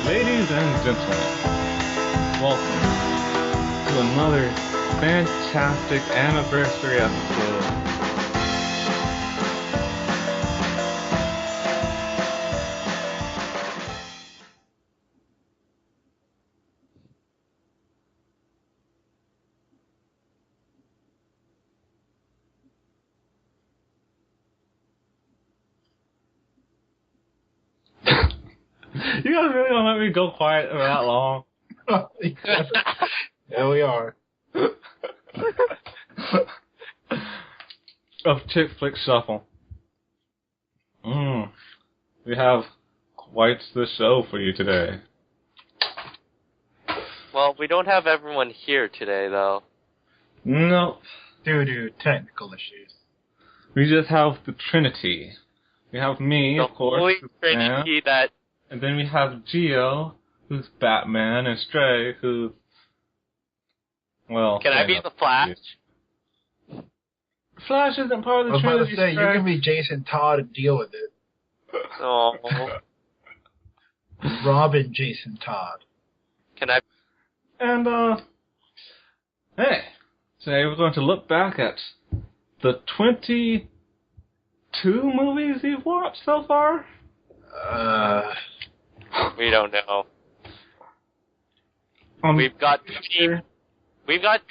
Ladies and gentlemen, welcome to another fantastic anniversary episode. You guys really gonna let me go quiet for that long? Yeah, we are. Of Chick Flick Shuffle. We have quite the show for you today. Well, we don't have everyone here today, though. Nope. Due to technical issues. We just have the Trinity. We have me, The of course. Holy who's Trinity Sam, that... and then we have Geo, who's Batman, and Stray, who's... Well... Can I be the Flash? Flash isn't part of I the was about Trinity. to say, you Stray. can be Jason Todd and deal with it. Oh. Robin Jason Todd. Can I... And, hey, today we're going to look back at the 22 movies you've watched so far? We don't know. We've got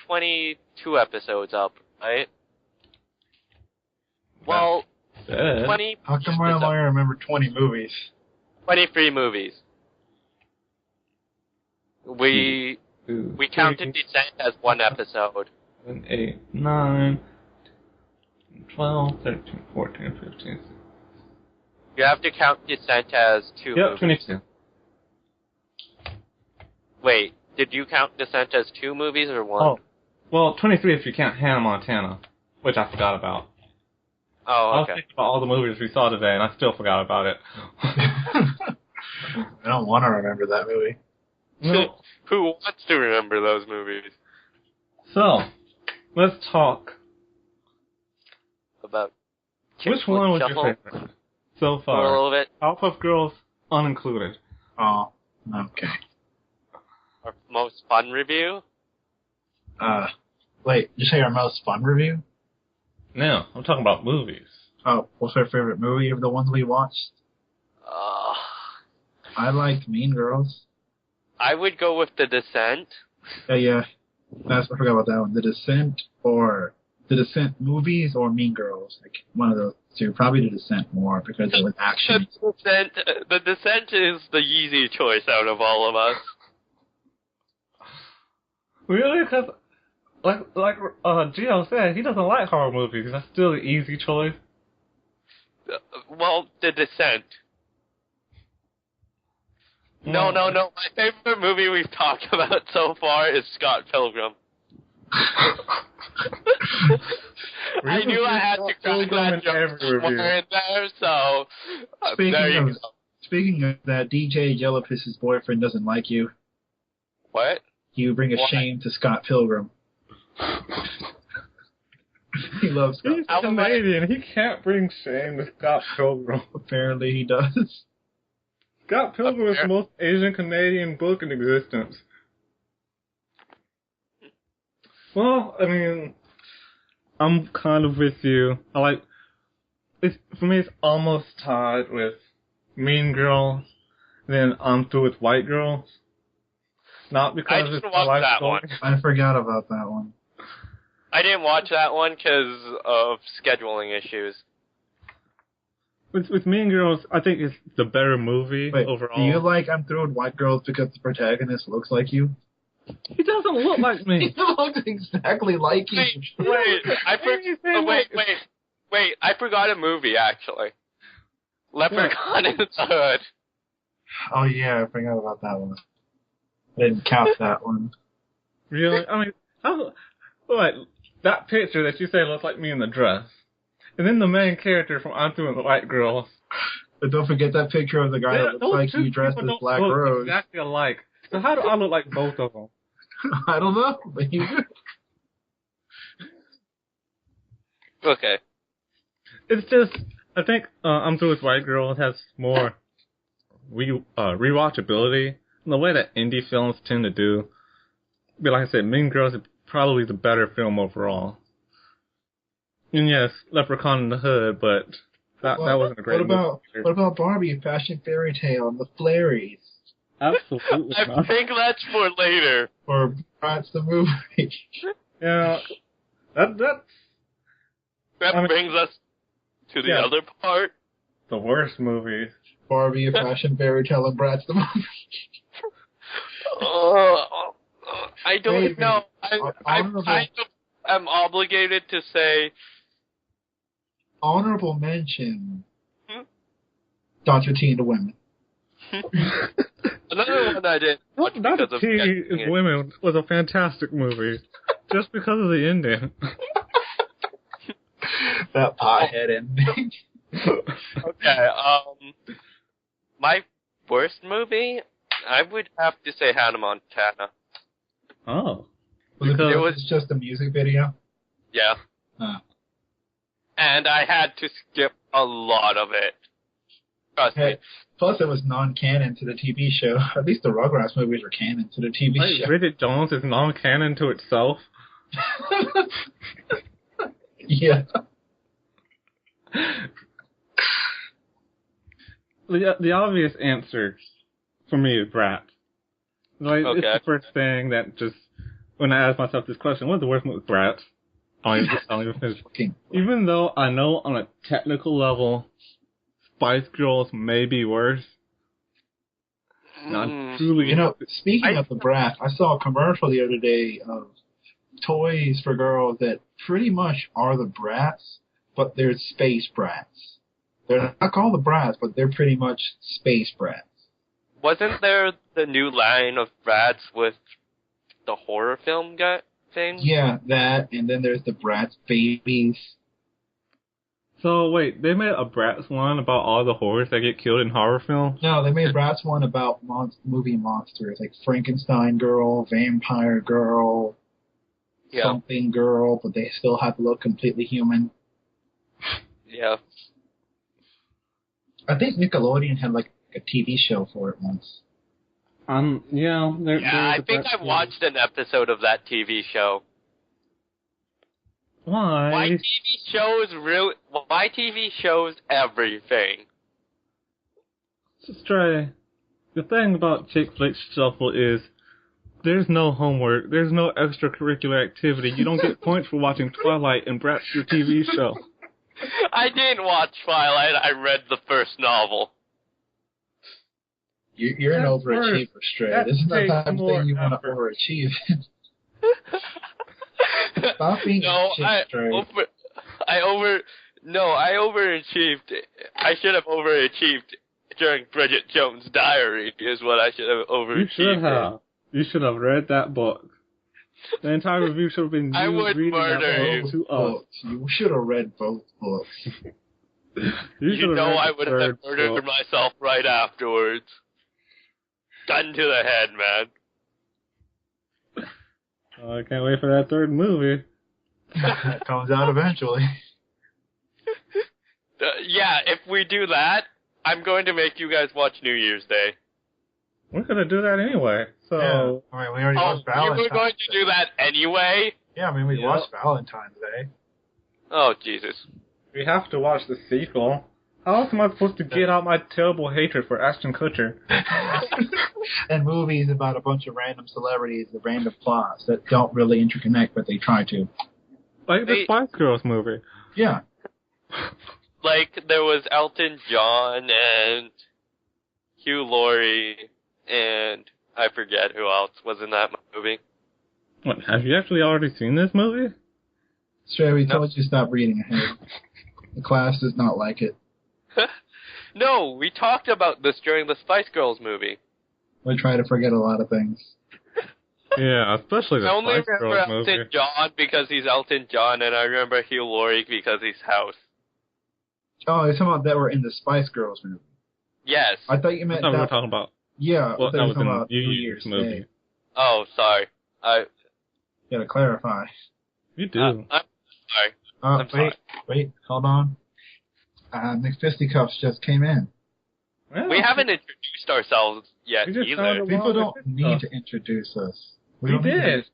22 episodes up, right? Well, 20... How come I only remember 20 movies? 23 movies. We counted Descent as one episode. 7, 8, 9, 12, 13, 14, 15. You have to count Descent as two Yep, movies. 22. Wait, did you count Descent as two movies or one? Oh, well, 23 if you count Hannah Montana, which I forgot about. Oh, I was okay. thinking about all the movies we saw today, and I still forgot about it. I don't want to remember that movie. No. Who wants to remember those movies? So, let's talk. About Which one was Shuffle? your favorite so For far? a little bit. Powerpuff Girls unincluded. Oh, okay. Our most fun review? Wait, did you say our most fun review? No, I'm talking about movies. Oh, what's our favorite movie of the ones we watched? I liked Mean Girls. I would go with The Descent. Yeah. I forgot about that one. The Descent movies or Mean Girls. Like, one of those two. Probably The Descent more because it was action. The Descent is the easy choice out of all of us. Really? Because, like Gio said, he doesn't like horror movies. That's still the easy choice. Well, The Descent. No. My favorite movie we've talked about so far is Scott Pilgrim. I knew I had to crack that joke somewhere in there, so there you go. Speaking of that, DJ Yellowpiss's boyfriend doesn't like you. What? You bring a shame to Scott Pilgrim. He loves Scott. He's Canadian. He can't bring shame to Scott Pilgrim. Apparently he does. Scott Pilgrim is the most Asian Canadian book in existence. Well, I mean, I'm kind of with you. For me, it's almost tied with Mean Girls. Then I'm through with White Girls. Not because I it's didn't my watch life that story. one. I forgot about that one. I didn't watch that one because of scheduling issues. With Mean Girls, I think it's the better movie overall. Do you like I'm Through with White Girls because the protagonist looks like you? He doesn't look like me. He looks exactly like you. Wait, I forgot a movie, actually. Leprechaun in the Hood. Oh yeah, I forgot about that one. I didn't count that one. Really? I mean, that picture that you say looks like me in the dress. And then the main character from I'm Through with White Girls. But don't forget that picture of the guy that looks like you dressed as Black Rose. Exactly alike. So how do I look like both of them? I don't know, but you do. Okay. It's just, I think I'm Through with White Girls has more rewatchability the way that indie films tend to do. But like I said, Mean Girls is probably the better film overall. And yes, Leprechaun in the Hood, but that wasn't a great movie. What about Barbie, Fashion Fairy Tale, and the Fairies? Absolutely I not. think that's for later. Or Brats the movie. Yeah, that brings us to the other part. The worst movies. Barbie, Fashion Fairy Tale, and Brats the movie. I don't know. I kind of am obligated to say. Honorable mention. Dr. T and the Women. Another one I didn't watch because Dr. T and Women was a fantastic movie. Just because of the ending. That pothead ending. Okay, my worst movie, I would have to say Hannah Montana. Oh. It was just a music video? Yeah. And I had to skip a lot of it. Trust me. Plus, it was non-canon to the TV show. At least the Rugrats movies were canon to the TV show. Bridget Jones is non-canon to itself? Yeah. The obvious answer for me is Brats. Like, okay. It's the first thing that just, when I ask myself this question, what's the worst movie? Brats. Even though I know on a technical level, Spice Girls may be worse. Not truly. Speaking of the Brats, I saw a commercial the other day of toys for girls that pretty much are the Brats, but they're space brats. They're not called the Brats, but they're pretty much space brats. Wasn't there the new line of Brats with the horror film thing? Yeah, that, and then there's the Bratz babies. So, wait, they made a Bratz one about all the horrors that get killed in horror films? No, they made a Bratz one about movie monsters, like Frankenstein girl, vampire girl, something girl, but they still have to look completely human. Yeah. I think Nickelodeon had, like, a TV show for it once. I think I watched an episode of that TV show. Why? Why TV shows everything? Stray, the thing about Chick Flick Shuffle is there's no homework, there's no extracurricular activity. You don't get points for watching Twilight and Brats, your TV show. I didn't watch Twilight, I read the first novel. You're an overachiever, Stray. This is the type of thing you want to overachieve. Stop being a chick, Stray. I overachieved. I should have overachieved during Bridget Jones' Diary, is what I should have overachieved. You should have. You should have read that book. The entire review should have been I would reading murder that book to us. You should have read both books. You know I would have murdered myself right afterwards. Gun to the head, man. Oh, I can't wait for that third movie. That comes out eventually. Yeah, if we do that, I'm going to make you guys watch New Year's Day. We're going to do that anyway, so... Yeah. I mean, we already watched Valentine's Day. You were going to do that anyway? Yeah, I mean, we watched Valentine's Day. Oh, Jesus. We have to watch the sequel. How else am I supposed to get out my terrible hatred for Ashton Kutcher? And movies about a bunch of random celebrities with random plots that don't really interconnect, but they try to. Like the Spice Girls movie. Yeah. Like, there was Elton John and Hugh Laurie and I forget who else was in that movie. What, have you actually already seen this movie? Stray, we told you to stop reading ahead. The class does not like it. No, we talked about this during the Spice Girls movie. We try to forget a lot of things. Yeah, especially the Spice Girls movie. I only remember Elton John because he's Elton John, and I remember Hugh Laurie because he's House. Oh, you're talking about that were in the Spice Girls movie? Yes. I thought you meant that. We were talking about. Yeah, well, that was in about New Year's movie. Day. Oh, sorry. You gotta clarify. You do. I'm sorry. Wait, hold on. Nick Fisticuffs just came in. Well, We haven't introduced ourselves yet We just either. found a- People Well, don't need to introduce us. We don't need to- did.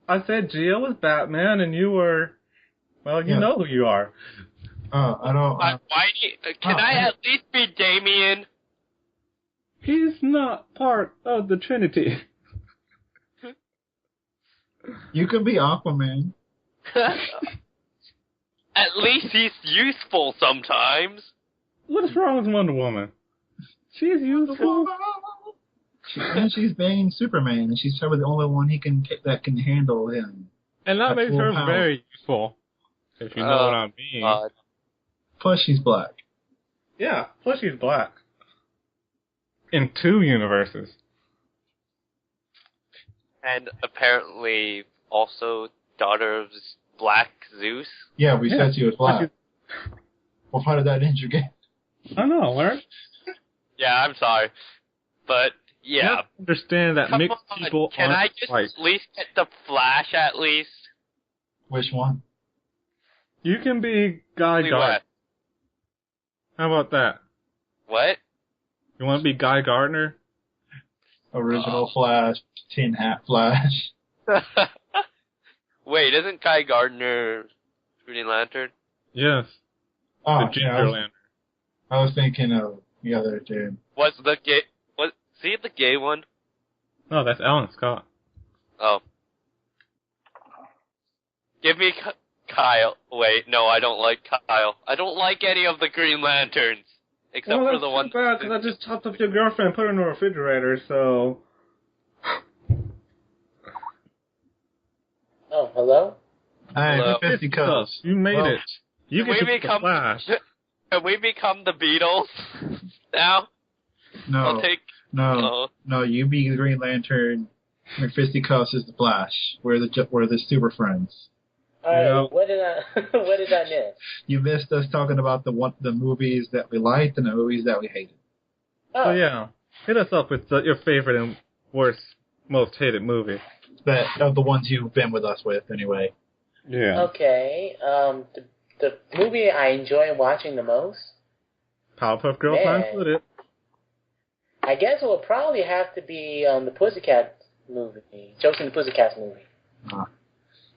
I said Gio was Batman, and you were. Well, you Yeah. know who you are. I don't. Can I at least be Damien? He's not part of the Trinity. You can be Aquaman. At least he's useful sometimes. What's wrong with Wonder Woman? She's useful. And she's banging Superman, and she's probably the only one that can handle him. And that At makes full her power. very useful. If you know what I mean. God. Plus, she's black. Yeah, plus she's black. In 2 universes. And apparently also daughter of Black Zeus. Yeah, we said she was black. Plus Well, how did that intricate? I know, right? Yeah, I'm sorry. But, You yeah. have to understand that Come mixed on, people can aren't I just white. at least get the Flash at least? Which one? You can be Guy Only Gardner. what? How about that? What? You want to be Guy Gardner? Original Flash, Tin Hat Flash. Wait, isn't Guy Gardner Green Lantern? Yes. Oh, the Ginger yeah, Lantern. I was thinking of the other dude. Was he the gay one? No, that's Alan Scott. Oh. Give me Kyle. Wait, no, I don't like Kyle. I don't like any of the Green Lanterns. Except well, for the one. that's too bad, because I just chopped up your girlfriend and put her in the refrigerator, so... Oh, hello? Hey, Hello. fisticuffs. You made Well, it. You Can get we to be the become Flash. Can we become the Beatles now? No, I'll take. no, you be the Green Lantern. McFisticuffs is the Flash. We're the Super Friends. Alright, Yeah. what did I miss? You missed us talking about the movies that we liked and the movies that we hated. Oh, So yeah, hit us up with your favorite and worst, most hated movie. That of the ones you've been with us with, anyway. Yeah. okay. The movie I enjoy watching the most, Powerpuff Girls Man. not included. I guess it would probably have to be the Pussycat movie, Josie and the Pussycats movie.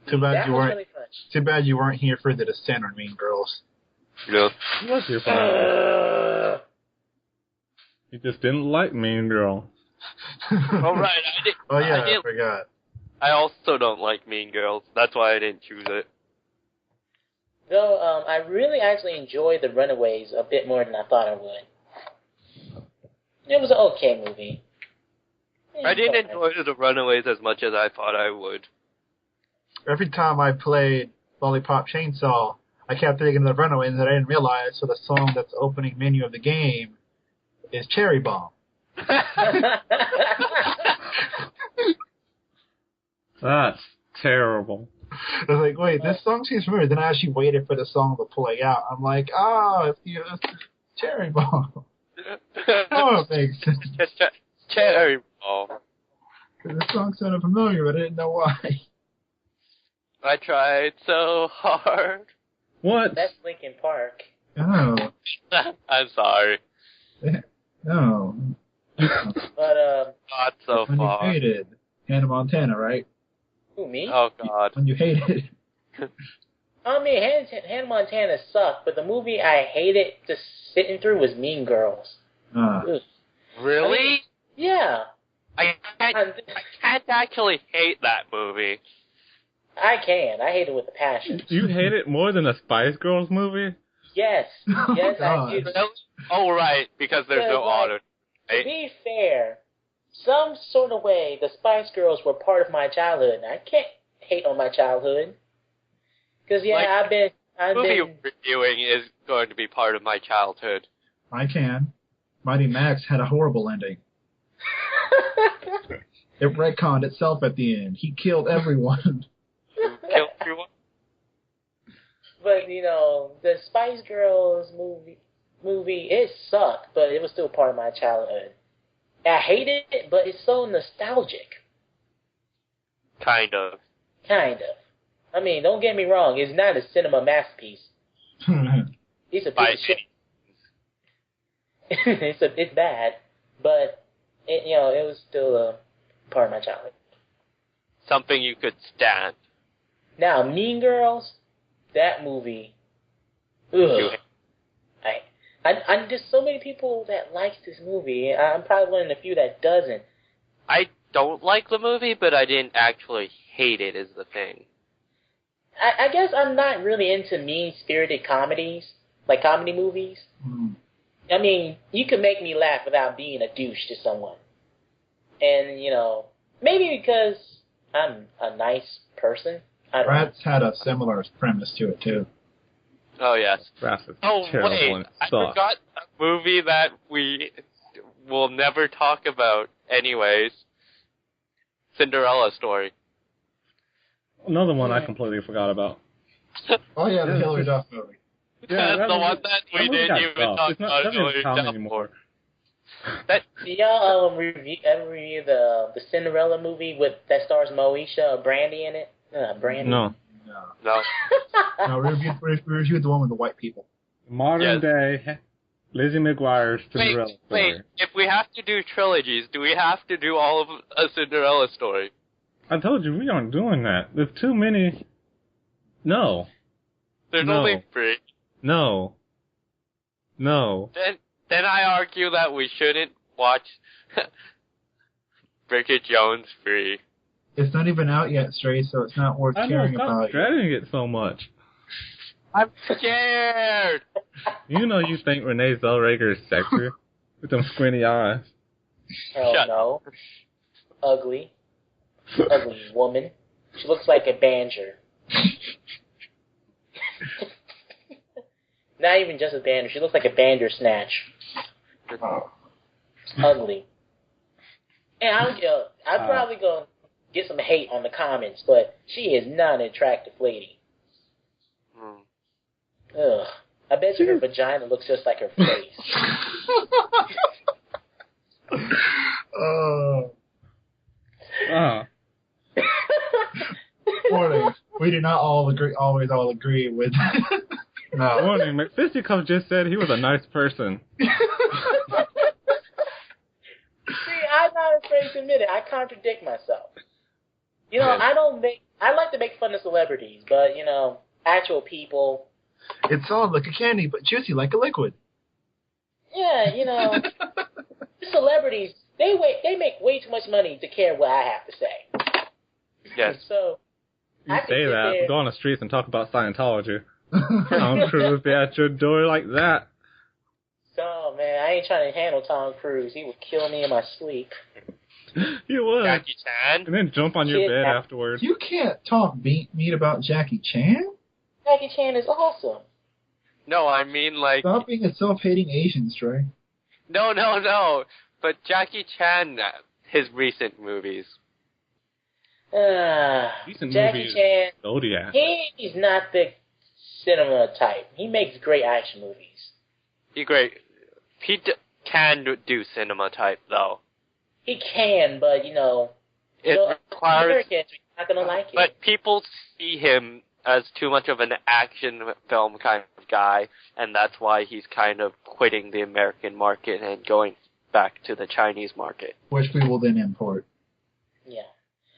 Too bad That you was weren't. really fun. Too bad you weren't here for the Descent on Mean Girls. Yeah. What's your favorite? You just didn't like Mean Girl. All right. Oh yeah, I did- I forgot. I also don't like Mean Girls. That's why I didn't choose it. Though, I really actually enjoyed The Runaways a bit more than I thought I would. It was an okay movie. I didn't enjoy The Runaways as much as I thought I would. Every time I played Lollipop Chainsaw, I kept thinking of the Runaways that I didn't realize. So the song that's the opening menu of the game is Cherry Bomb. That's terrible. I was like, wait, this song seems familiar. Then I actually waited for the song to play out. I'm like, it's Cherry Bomb. Oh, it makes sense. Cherry Bomb. The song sounded familiar, but I didn't know why. I tried so hard. What? That's Linkin Park. Oh, I'm sorry. no. But, Not so When you far. hated Hannah Montana, right? who, me? Oh God. When you hated. I mean, Hannah Montana sucked, but the movie I hated just sitting through was Mean Girls. Ugh. Really? Yeah. I can't actually hate that movie. I can. I hate it with a passion. You hate it more than a Spice Girls movie? Yes. Yes, God. I do. Really? Oh, right, because there's no auto. To be fair, some sort of way, the Spice Girls were part of my childhood, and I can't hate on my childhood. Because, yeah, Like, I've movie been... reviewing is going to be part of my childhood. I can. Mighty Max had a horrible ending. It retconned itself at the end. He killed everyone. Kill everyone? But, you know, the Spice Girls movie, it sucked, but it was still part of my childhood. I hated it, but it's so nostalgic. Kind of. Kind of. I mean, don't get me wrong, it's not a cinema masterpiece. It's a By piece of shit. it's bad, but it was still a part of my childhood. Something you could stand. Now, Mean Girls, that movie. Ugh. There's so many people that likes this movie. I'm probably one of the few that doesn't. I don't like the movie, but I didn't actually hate it, is the thing. I guess I'm not really into mean-spirited comedies, like comedy movies. Mm. I mean, you can make me laugh without being a douche to someone. And, maybe because I'm a nice person. Brats had a similar premise to it, too. Oh, yes. Brats is Oh, terrible wait. and I sucks. forgot a movie that we will never talk about anyways. Cinderella Story. Another one I completely forgot about. Oh, yeah, the Hillary Duff movie. Yeah, That's the one that we didn't even talk about. That doesn't count anymore. Do y'all ever review the Cinderella movie that stars Moesha or Brandy in it? Brandy? No. No. No, we reviewed the one with the white people. Modern day Lizzie McGuire's Cinderella Story. Wait, if we have to do trilogies, do we have to do all of a Cinderella Story? I told you we aren't doing that. There's too many. No. There's No. only 3. No. Then I argue that we shouldn't watch Bridget Jones 3. It's not even out yet, Stray, so it's not worth I know, caring stop about. dreading it so much. I'm scared! You know you think Renee Zellweger is sexy with them squinty eyes. Hell Shut no. Ugly. Ugly woman. She looks like a banjo. Not even just a banjo. She looks like a bandersnatch. Ugly. And I'm probably going to get some hate on the comments, but she is not an attractive lady. Ugh. I bet you her vagina looks just like her face. Warning. We do not always agree with. No. Warning, McFisticuff just said he was a nice person. See, I'm not afraid to admit it. I contradict myself. I like to make fun of celebrities, but, actual people. It's solid like a candy, but juicy like a liquid. Yeah, celebrities, they make way too much money to care what I have to say. Yes. So, You I can say sit that, there- go on the streets and talk about Scientology. Tom Cruise be at your door like that. Oh, man, I ain't trying to handle Tom Cruise. He would kill me in my sleep. You would. Jackie Chan? And then jump on your bed Kidnap- afterwards. You can't talk meat about Jackie Chan. Jackie Chan is awesome. No, I mean like... Stop being a self-hating Asian, Stray. No. But Jackie Chan, his recent movies. Decent Jackie movies. Chan, Zodiac. he's not the cinema type. He makes great action movies. He can do cinema type, though. He can, but, It requires... Americans are not going to like it. But people see him as too much of an action film kind of guy, and that's why he's kind of quitting the American market and going back to the Chinese market. Which we will then import. Yeah.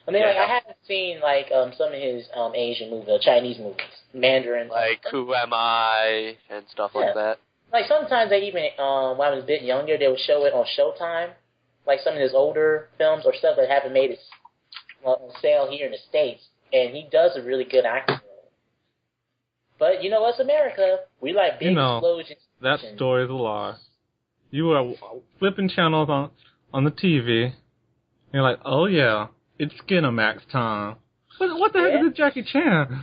I mean, I haven't seen, some of his Asian movies, Chinese movies, Mandarin. Like Who Am I, and stuff like that. Like, sometimes they even, when I was a bit younger, they would show it on Showtime. Like, some of his older films or stuff that haven't made it on sale here in the States. And he does a really good acting role. But, it's America. We like big explosions. That story is a lie. You are flipping channels on the TV. And you're like, oh yeah, it's Skinamax time. What the heck is this Jackie Chan?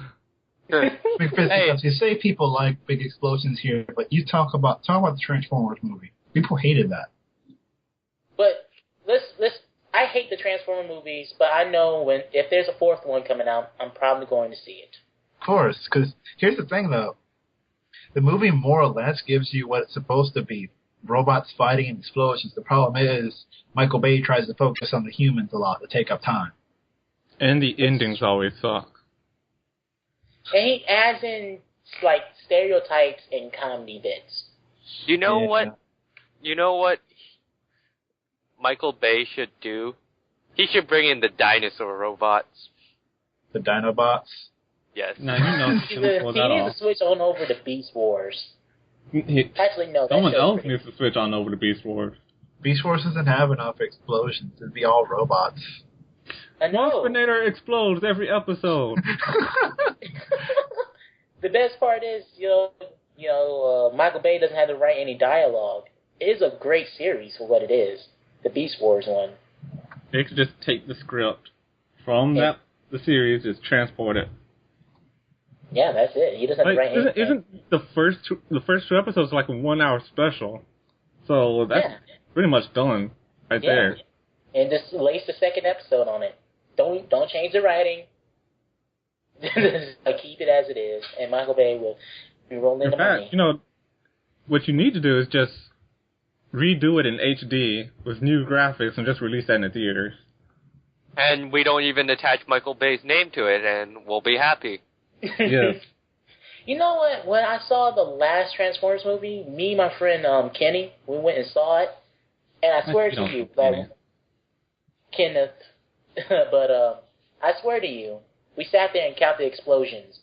You say people like big explosions here, but you talk about the Transformers movie. People hated that. But I hate the Transformer movies, but I know if there's a fourth one coming out, I'm probably going to see it. Of course, because here's the thing, though. The movie more or less gives you what it's supposed to be. Robots fighting and explosions. The problem is Michael Bay tries to focus on the humans a lot to take up time. And the endings always suck. And he adds in, stereotypes and comedy bits. You know what? You know what Michael Bay should do? He should bring in the dinosaur robots. The Dinobots. Yes. No, you know he He can pull that needs off. to switch on over to Beast Wars. Actually, no. Someone else needs to switch on over to Beast Wars. Beast Wars doesn't have enough explosions. It'd be all robots. I know. Waspinator explodes every episode. The best part is, Michael Bay doesn't have to write any dialogue. It is a great series for what it is, the Beast Wars one. They could just take the script from the series, just transport it. Yeah, that's it. He doesn't have to write anything. Isn't the first two episodes like a 1 hour special? So that's pretty much done right there. And just lace the second episode on it. Don't change the writing. Keep it as it is, and Michael Bay will be rolling in the money. In fact, what you need to do is just redo it in HD with new graphics and just release that in the theaters. And we don't even attach Michael Bay's name to it, and we'll be happy. Yes. You know what? When I saw the last Transformers movie, me and my friend Kenny, we went and saw it, and I swear to you, Kenneth, but I swear to you, we sat there and counted explosions.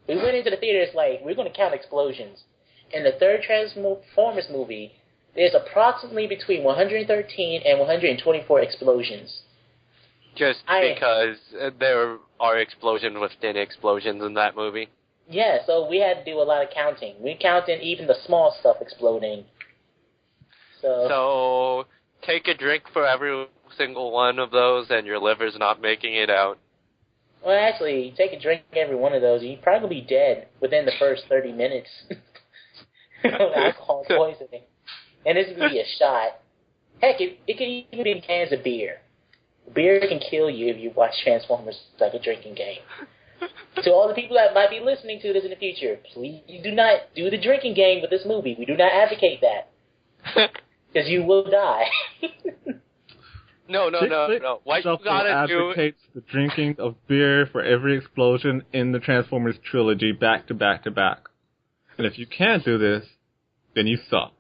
We went into the theaters like, we're going to count explosions. In the third Transformers movie, there's approximately between 113 and 124 explosions. Just because there are explosions within explosions in that movie. Yeah, so we had to do a lot of counting. We counted even the small stuff exploding. So take a drink for every single one of those, and your liver's not making it out. Well, actually, take a drink every one of those, you'd probably be dead within the first 30 minutes of alcohol poisoning. And this would be a shot. Heck, it could even be cans of beer. Beer can kill you if you watch Transformers like a drinking game. To all the people that might be listening to this in the future, please do not do the drinking game with this movie. We do not advocate that. Because you will die. No. What you gotta do... advocates the drinking of beer for every explosion in the Transformers trilogy back to back to back. And if you can't do this, then you suck.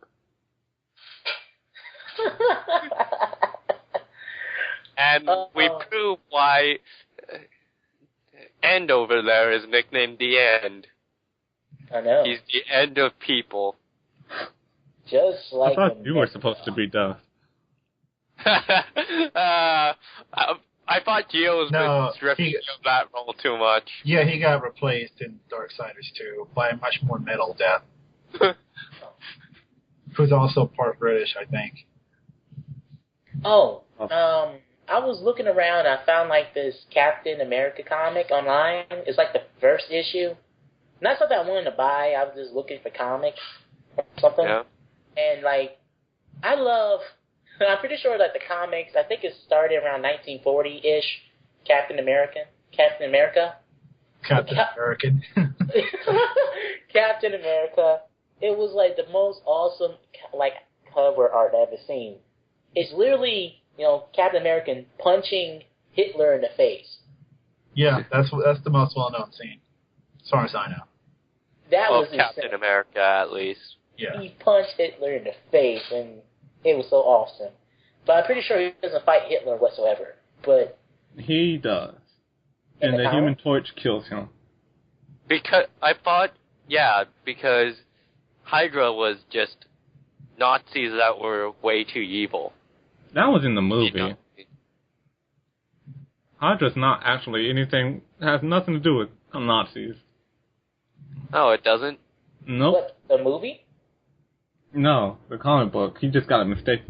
And we prove why End over there is nicknamed the End. I know. He's the end of people. Just like I thought you were supposed to be Duff. I thought Gio was stripping of that role too much. Yeah, he got replaced in Darksiders 2 by a much more metal Death. Who's also part British, I think. I was looking around, I found like this Captain America comic online. It's like the first issue. Not something I wanted to buy, I was just looking for comics or something. Yeah. And like, I'm pretty sure that the comics, I think it started around 1940-ish, Captain American. Captain America. It was like the most awesome like cover art I've ever seen. It's literally, Captain America punching Hitler in the face. Yeah, that's the most well-known scene, as far as I know. That was Captain America, at least. Yeah. He punched Hitler in the face, and it was so awesome. But I'm pretty sure he doesn't fight Hitler whatsoever. But he does. And the Human Torch kills him. Because Hydra was just Nazis that were way too evil. That was in the movie. Hydra's not actually anything, has nothing to do with Nazis. Oh, it doesn't? Nope. What, the movie? No, the comic book. He just got a mistake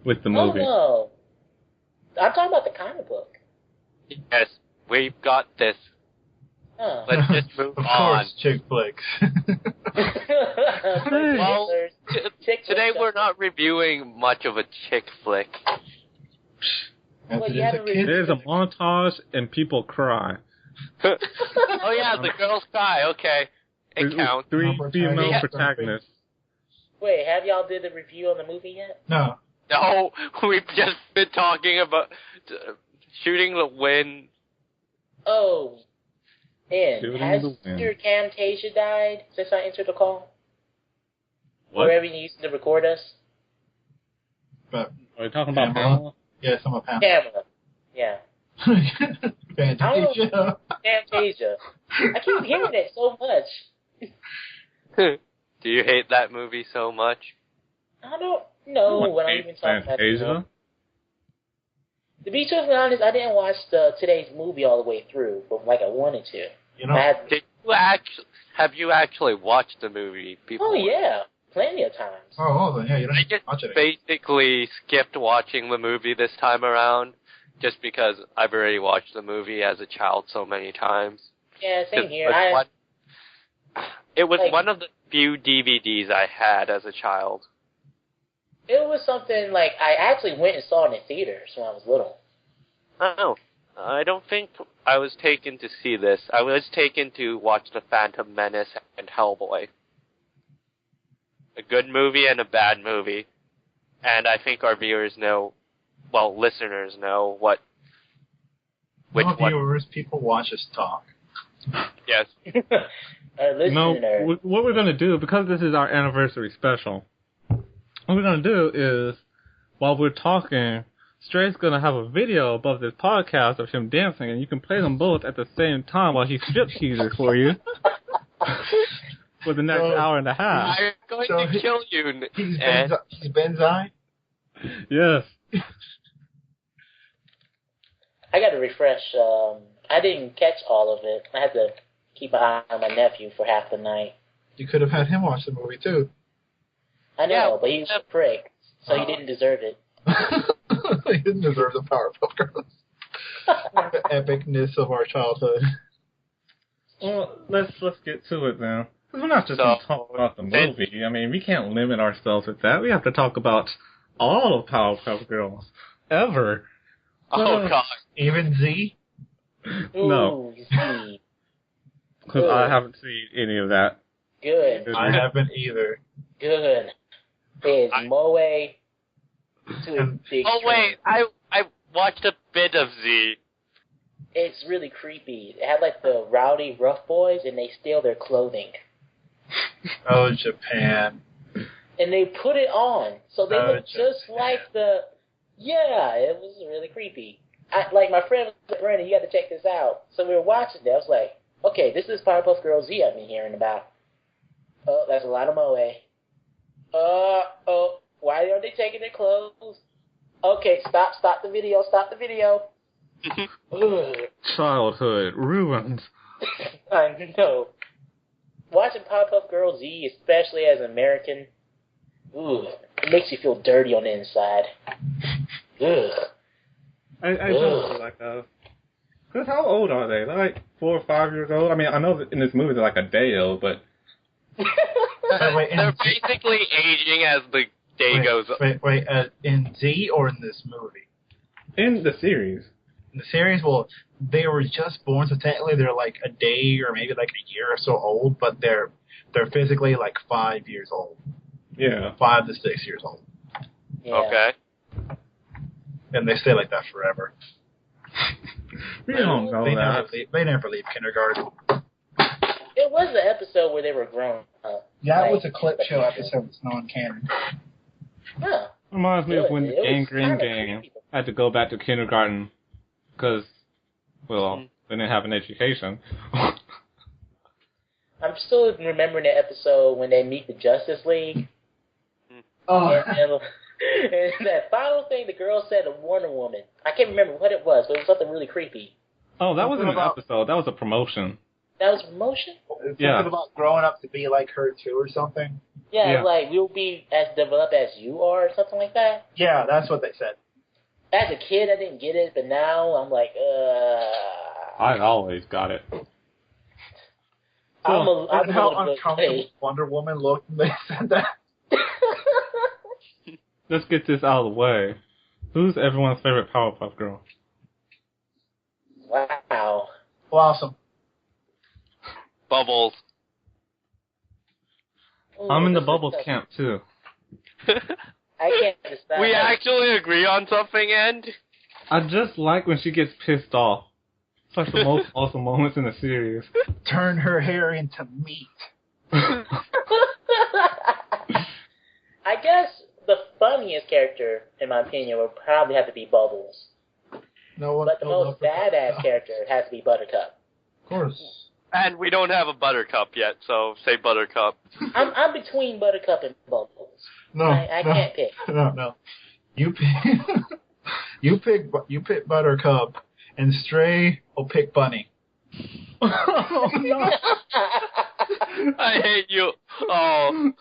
with the movie. Oh, no. I'm talking about the comic book. Yes, we've got this. Huh. Let's just move of on. Course, chick flicks. Well, today we're not reviewing much of a chick flick. There's a montage and people cry. Oh yeah, the girls cry. Okay, it counts. 3 female protagonists. Wait, have y'all did the review on the movie yet? No. No, we've just been talking about shooting the wind. Oh, and Shooting has the wind. your Camtasia died since I entered the call? What? Wherever you used to record us? But Are you talking about Pamela? Pamela? Yeah, some of Pamela. Pamela. Yeah. Fantasia. Fantasia. I keep hearing it so much. Do you hate that movie so much? I don't know what I'm even talking about. Fantasia? To be truthfully honest, I didn't watch today's movie all the way through, but like I wanted to. You know, Have you actually watched the movie before? Oh yeah, plenty of times. then yeah, you don't I have to just watch it. basically skipped watching the movie this time around, just because I've already watched the movie as a child so many times. Yeah, same here. It was like- one of the few DVDs I had as a child. It was something like I actually went and saw it in theaters when I was little. Oh, I don't think I was taken to see this. I was taken to watch The Phantom Menace and Hellboy. A good movie and a bad movie. And I think our viewers know, well, listeners know which No one. viewers, people watch us talk. Yes. No, what we're going to do, because this is our anniversary special, what we're going to do is, while we're talking, Stray's going to have a video above this podcast of him dancing, and you can play them both at the same time while he strip teases for you for the next hour and a half. I'm going to kill you. He's Benzai? Yes. I got to refresh. I didn't catch all of it. I had to keep an eye on my nephew for half the night. You could have had him watch the movie, too. I know, but he was a prick, so he didn't deserve it. He didn't deserve the Powerpuff Girls. The epicness of our childhood. Well, let's get to it then. Because we're not just going to talk about the movie. I mean, we can't limit ourselves with that. We have to talk about all of Powerpuff Girls. Ever. Oh, God. Even Z? No. Z. Because I haven't seen any of that. Good. I haven't either. Good. It's Moe to a big Oh, wait. I watched a bit of Z. It's really creepy. It had like the rowdy rough boys, and they steal their clothing. Oh, Japan. And they put it on, so they look just like the... Yeah, it was really creepy. Like, my friend was like, Brandon, you got to check this out. So we were watching it. I was like, okay, this is Powerpuff Girls Z I've been hearing about. Oh, that's a lot of Moe. Why aren't they taking their clothes? Okay, stop the video. Ugh. Childhood ruined. I know. Watching Powerpuff Girls Z, especially as an American, it makes you feel dirty on the inside. Ugh. I don't feel like that. Because how old are they? They're like 4 or 5 years old? I mean, I know that in this movie they're like a day old, but... They're basically aging as the day goes on. Wait, in Z or in this movie? In the series. In the series, well, they were just born, so technically they're like a day or maybe like a year or so old, but they're physically like 5 years old. Yeah. 5 to 6 years old. Yeah. Okay. And they stay like that forever. We don't know that. They never leave kindergarten. It was an episode where they were grown up. Yeah, it was a clip show episode. It's non-canon. Huh. Reminds me of when It was Gang Green kinda Gang creepy. had to go back to kindergarten because, well, they didn't have an education. I'm still remembering the episode when they meet the Justice League. Oh. And that final thing the girl said to Wonder Woman. I can't remember what it was, but it was something really creepy. Oh, that wasn't an episode. That was a promotion. That was promotion? Something about growing up to be like her too or something. Yeah, like we'll be as developed as you are or something like that. Yeah, that's what they said. As a kid, I didn't get it, but now I'm like, I always got it. I'm how uncomfortable Wonder Woman looked when they said that. Let's get this out of the way. Who's everyone's favorite Powerpuff Girl? Wow. Blossom. Bubbles. Ooh, I'm in the Bubbles camp, too. I can't decide. We actually agree on something, and... I just like when she gets pissed off. It's like the most awesome moments in the series. Turn her hair into meat. I guess the funniest character, in my opinion, would probably have to be Bubbles. But the most badass character has to be Buttercup. Of course. And we don't have a Buttercup yet, so say Buttercup. I'm between Buttercup and Bubbles. No, I can't pick. No. You pick Buttercup, and Stray will pick Bunny. Oh, no. I hate you. Oh.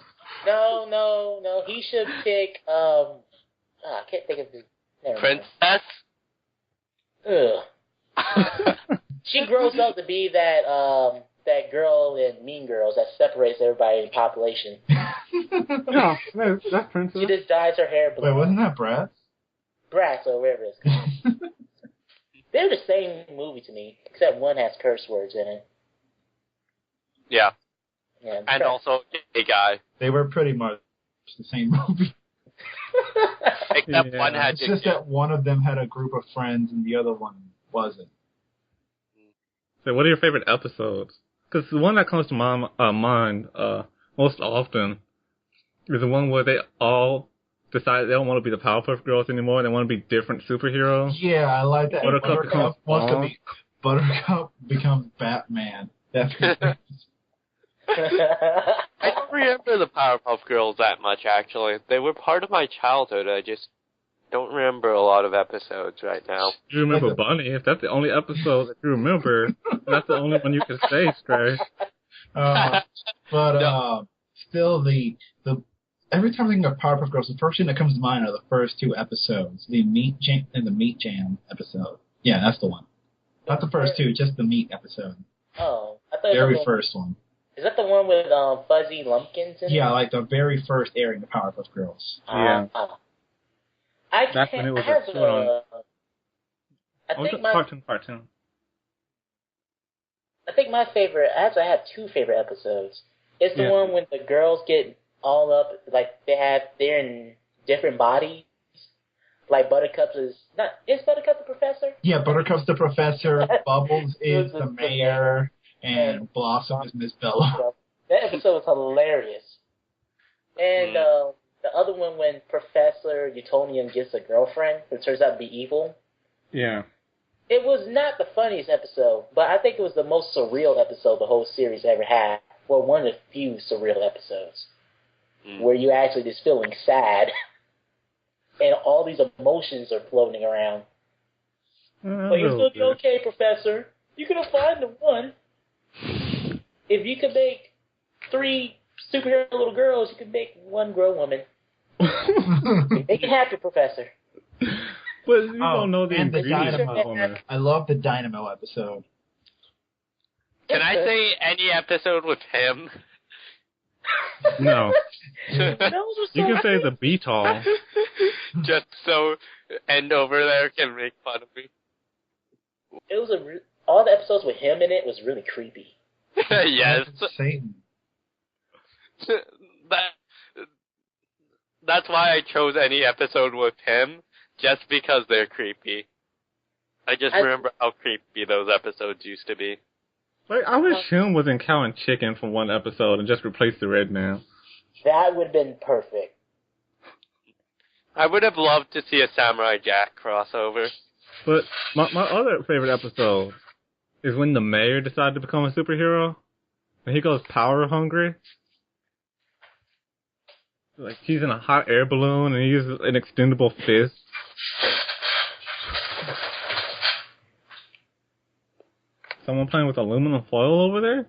No. He should pick, I can't think of the... Princess? Ugh. She grows up to be that girl in Mean Girls that separates everybody in population. No, that's Princess. She just dyes her hair blue. Wait, wasn't that Brats? Brats or whatever it's called. They're the same movie to me, except one has curse words in it. Yeah. Yeah, and also a guy. They were pretty much the same movie. Except one had It's just that one of them had a group of friends and the other one wasn't. So what are your favorite episodes? Because the one that comes to my mind most often is the one where they all decide they don't want to be the Powerpuff Girls anymore. They want to be different superheroes. Yeah, I like that. Buttercup becomes Batman. That's I don't remember the Powerpuff Girls that much, actually. They were part of my childhood. I just don't remember a lot of episodes right now. You remember Bunny. If that's the only episode that you remember, that's the only one you can say, Stray. Still, the every time I think of Powerpuff Girls, the first thing that comes to mind are the first two episodes, the Meat Jam episode. Yeah, that's the one. Not the first two, just the Meat episode. Oh, I thought very first one. Is that the one with Fuzzy Lumpkins in it? Yeah, like the very first airing of Powerpuff Girls. Yeah. That's when it was cartoon. I think my favorite, I have two favorite episodes. It's the one when the girls get all up, like they're in different bodies. Like Buttercup is Buttercup the professor? Yeah, Buttercup's the professor, Bubbles is the mayor, and Blossom is Miss Bella. That episode was hilarious. And the other one when Professor Utonium gets a girlfriend who turns out to be evil. Yeah. It was not the funniest episode, but I think it was the most surreal episode the whole series ever had. Well, one of the few surreal episodes. Where you actually just feeling sad. And all these emotions are floating around. But you're still be okay, Professor. You're going to find the one. If you could make 3 superhero little girls, you could make 1 grown woman. Make it happen, Professor. But you don't know the ingredients of the woman. I love the Dynamo episode. Can I say any episode with him? No. You can say the Beatall. Just so End over there can make fun of me. It was all the episodes with him in it was really creepy. Yes. Satan. That's why I chose any episode with him, just because they're creepy. I remember how creepy those episodes used to be. Like, I wish him was in Cow and Chicken from one episode and just replaced the Red Man. That would have been perfect. I would have loved to see a Samurai Jack crossover. But my other favorite episode is when the mayor decided to become a superhero. And he goes power hungry. Like, he's in a hot air balloon and he uses an extendable fist. Someone playing with aluminum foil over there?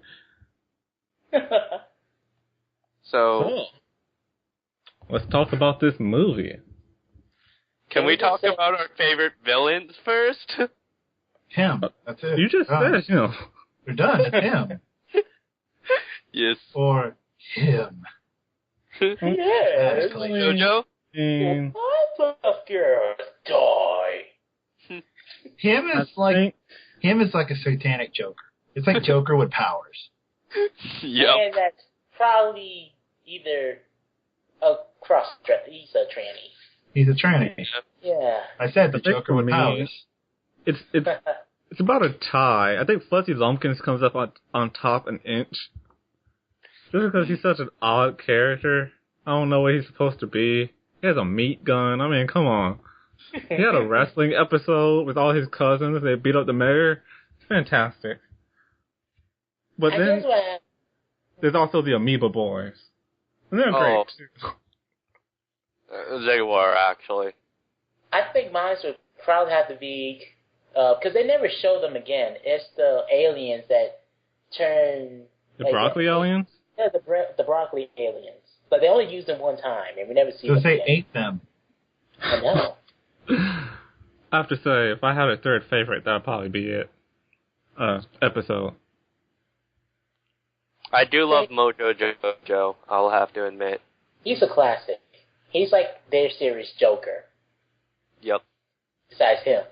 So, let's talk about this movie. Can we talk about our favorite villains first? Him. That's it. You just said, you know. We're done. It's him. Yes. Or him. Yes. Jojo? Powerpuff Girls, die. Him is like a satanic Joker. It's like Joker with powers. Yep. And that's probably either a he's a tranny. He's a tranny. Yeah. I said the Joker with powers. It's about a tie. I think Fuzzy Lumpkins comes up on top an inch. Just because he's such an odd character. I don't know what he's supposed to be. He has a meat gun. I mean, come on. He had a wrestling episode with all his cousins. They beat up the mayor. It's fantastic. But then there's also the Amoeba Boys. And they're great, too. They were, actually. I think mine would probably have to be, because they never show them again. It's the aliens that turn... The broccoli aliens? Yeah, the broccoli aliens. But they only use them one time, and we never see them they again. ate them. I know. I have to say, if I had a third favorite, that would probably be it. Episode. I do love Mojo Jojo, I'll have to admit. He's a classic. He's like their series Joker. Yep. Besides him.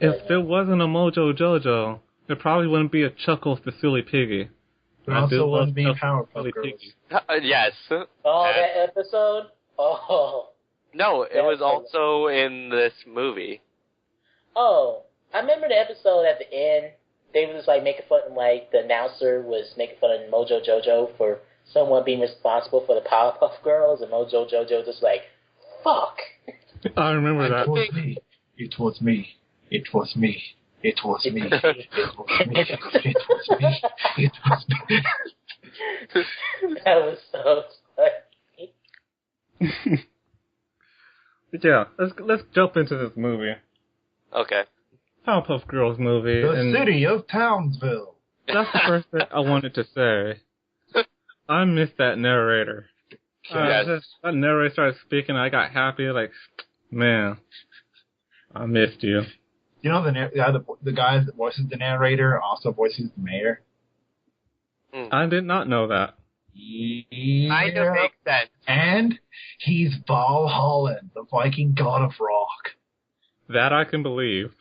If there wasn't a Mojo Jojo, there probably wouldn't be a Chuckles the Silly Piggy. There also wouldn't be Powerpuff Girls. Yes. Oh, that episode? Oh. No, it was also in this movie. Oh, I remember the episode at the end. They were just like making fun, like the announcer was making fun of Mojo Jojo for someone being responsible for the Powerpuff Girls, and Mojo Jojo just like, fuck. I remember that. It was me. It was me. It was me. It was me. It was me. It was me. It was me. That was so funny. Yeah, let's jump into this movie. Okay. Powerpuff Girls movie. The city of Townsville. That's the first thing I wanted to say. I missed that narrator. Yes. That narrator started speaking, I got happy, like, man, I missed you. You know the guy that voices the narrator also voices the mayor? I did not know that. Yeah. Kind of makes sense. And he's Valhalla, the Viking god of rock. That I can believe.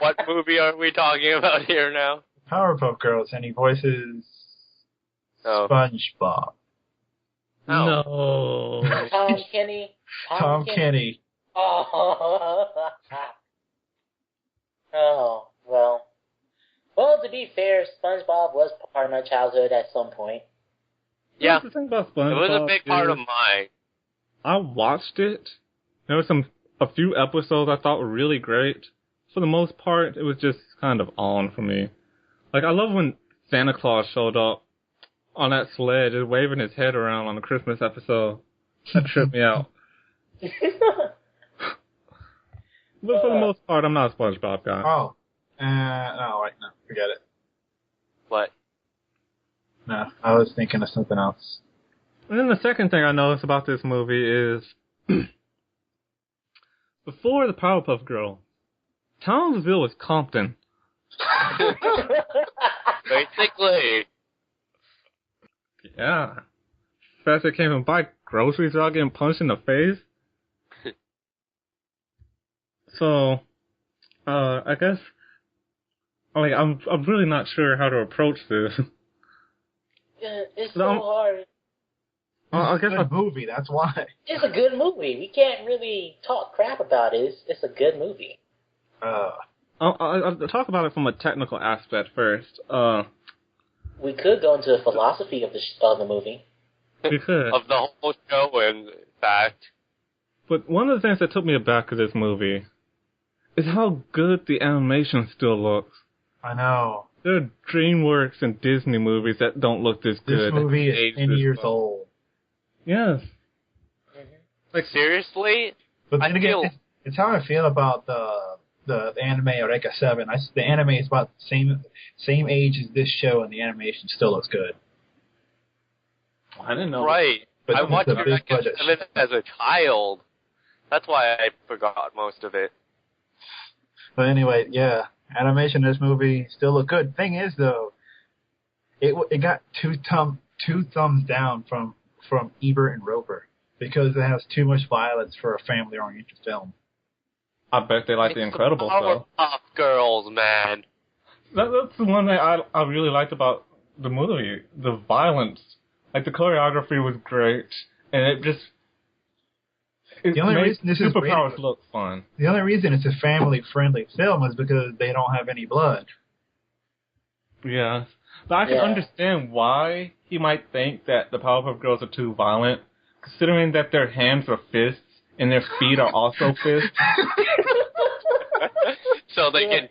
What movie are we talking about here now? Powerpuff Girls, and he voices SpongeBob. No. Tom Kenny. Tom Kenny. Oh. Oh, well. Well, to be fair, SpongeBob was part of my childhood at some point. Yeah. The thing about SpongeBob, It was a big part of mine. I watched it. There were a few episodes I thought were really great. For the most part, it was just kind of on for me. Like, I love when Santa Claus showed up on that sled, just waving his head around on the Christmas episode. That tripped me out. But for the most part, I'm not a SpongeBob guy. Oh. No, wait, no, forget it. What? No, I was thinking of something else. And then the second thing I noticed about this movie is, before the Powerpuff Girls, Townsville was Compton. Basically. Yeah. Professor came and buy groceries without getting punched in the face. So, I guess, like, I'm really not sure how to approach this. Yeah, it's so hard. It's a good movie, that's why. It's a good movie. We can't really talk crap about it. It's a good movie. I'll talk about it from a technical aspect first. We could go into the philosophy of the movie. We could. Of the whole show, in fact. But one of the things that took me aback of this movie is how good the animation still looks. I know. There are DreamWorks and Disney movies that don't look this good. This movie is 10 years old. Yes. Mm-hmm. Like, seriously? But then again, it's how I feel about the anime Eureka 7. The anime is about the same age as this show, and the animation still looks good. I didn't know. Right. But I watched Eureka 7 as a child. That's why I forgot most of it. But anyway, yeah, animation in this movie still look good. Thing is, though, it got two thumbs down from Ebert and Roper because it has too much violence for a family-oriented film. I bet they like The Incredibles, though. Powerpuff Girls, man. That's the one that I really liked about the movie. The violence. Like, the choreography was great, and it just... The only reason this is superpowers look fun. The only reason it's a family-friendly film is because they don't have any blood. Yeah. But I can understand why he might think that the Powerpuff Girls are too violent. considering that their hands are fists and their feet are also fists. So they can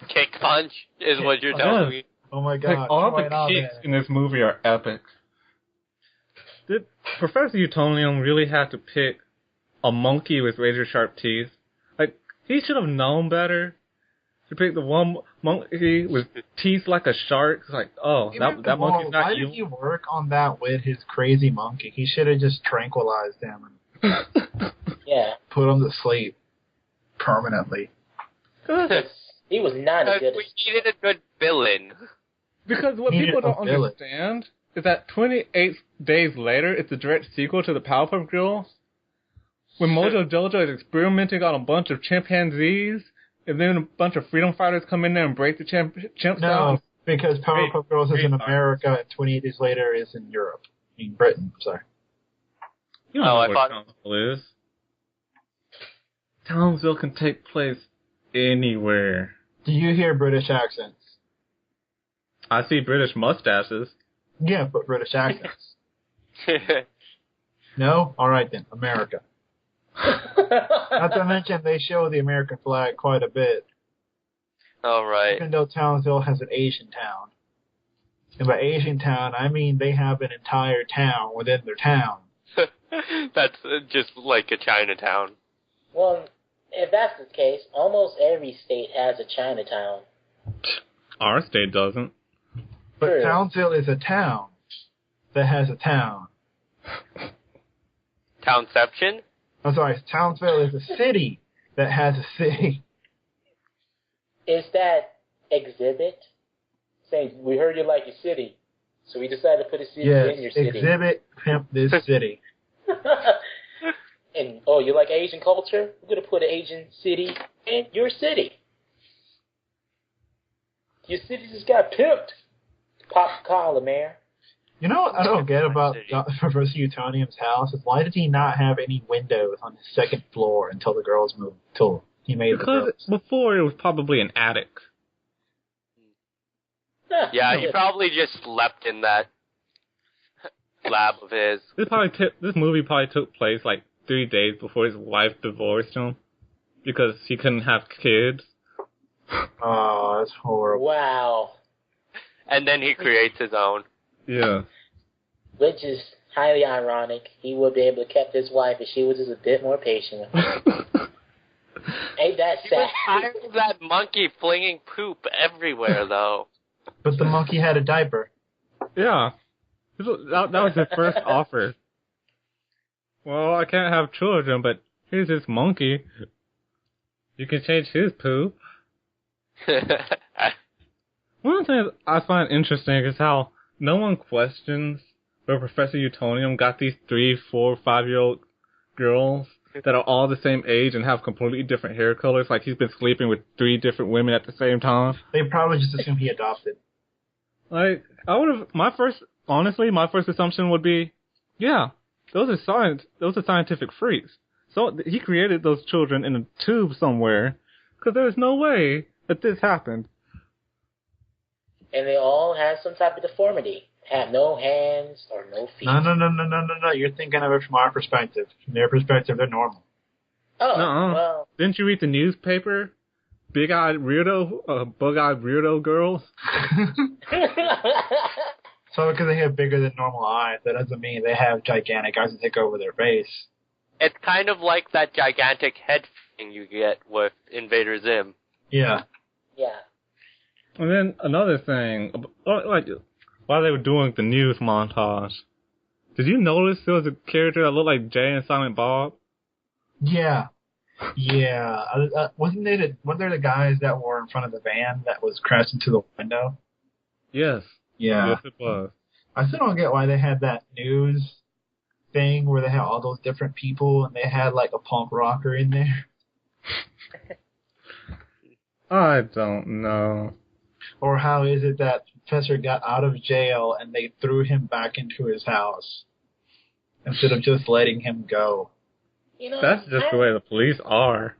kick punch, is what you're telling me. Oh my god. Like, all the kicks in this movie are epic. Did Professor Utonium really have to pick a monkey with razor-sharp teeth? Like, he should have known better to pick the one monkey with teeth like a shark. It's like, oh, that monkey's not evil. Why did he work on that with his crazy monkey? He should have just tranquilized him and put him to sleep permanently. He was not a good. We needed a good villain. Because what people don't understand is that 28 Days Later, it's a direct sequel to the Powerpuff Girls. When Mojo Jojo is experimenting on a bunch of chimpanzees, and then a bunch of freedom fighters come in there and break the chimps down. No, because Powerpuff Girls is in America and 28 Days Later is in Europe. In Britain, sorry. You don't know where Townsville is. Townsville can take place anywhere. Do you hear British accents? I see British mustaches. Yeah, but British accents. No? Alright then, America. Not to mention, they show the American flag quite a bit. Alright. Even though Townsville has an Asian town. And by Asian town, I mean they have an entire town within their town. That's just like a Chinatown. Well, if that's the case, almost every state has a Chinatown. Our state doesn't. But True. Townsville is a town that has a town. Townception? I'm sorry, Townsville is a city that has a city. Is that exhibit? Saying, we heard you like your city, so we decided to put a city in your city. Exhibit pimp this city. And, oh, you like Asian culture? We're going to put an Asian city in your city. Your city just got pimped. Pop collar, man. You know what I don't get about Professor Utonium's house is why did he not have any windows on his second floor until the girls moved, until he made the girls? Because before it was probably an attic. Yeah, he probably just slept in that lab of his. This movie probably took place like 3 days before his wife divorced him because he couldn't have kids. Oh, that's horrible. Wow. And then he creates his own. Yeah. Which is highly ironic. He would be able to keep his wife if she was just a bit more patient with him. Ain't that He sad? was tired of that monkey flinging poop everywhere, though. But the monkey had a diaper. Yeah. That was his first offer. Well, I can't have children, but here's this monkey. You can change his poop. One of the things I find interesting is how no one questions where Professor Utonium got these 3, 4, 5-year-old girls that are all the same age and have completely different hair colors, like he's been sleeping with 3 different women at the same time. They probably just assumed he adopted. Like, my first assumption would be, yeah, those are scientific freaks. So he created those children in a tube somewhere, because there's no way that this happened. And they all have some type of deformity. Have no hands or no feet. No. You're thinking of it from our perspective. From their perspective, they're normal. Oh, Nuh-uh. well. Didn't you read the newspaper? Bug-eyed weirdo girls? So because they have bigger than normal eyes, that doesn't mean they have gigantic eyes that take over their face. It's kind of like that gigantic head thing you get with Invader Zim. Yeah. Yeah. And then another thing, like while they were doing the news montage, did you notice there was a character that looked like Jay and Silent Bob? Yeah. Yeah. Weren't there the guys that were in front of the van that was crashed into the window? Yes. Yeah. Yes, it was. I still don't get why they had that news thing where they had all those different people and they had like a punk rocker in there. I don't know. Or how is it that Professor got out of jail and they threw him back into his house instead of just letting him go? You know, that's just the way the police are.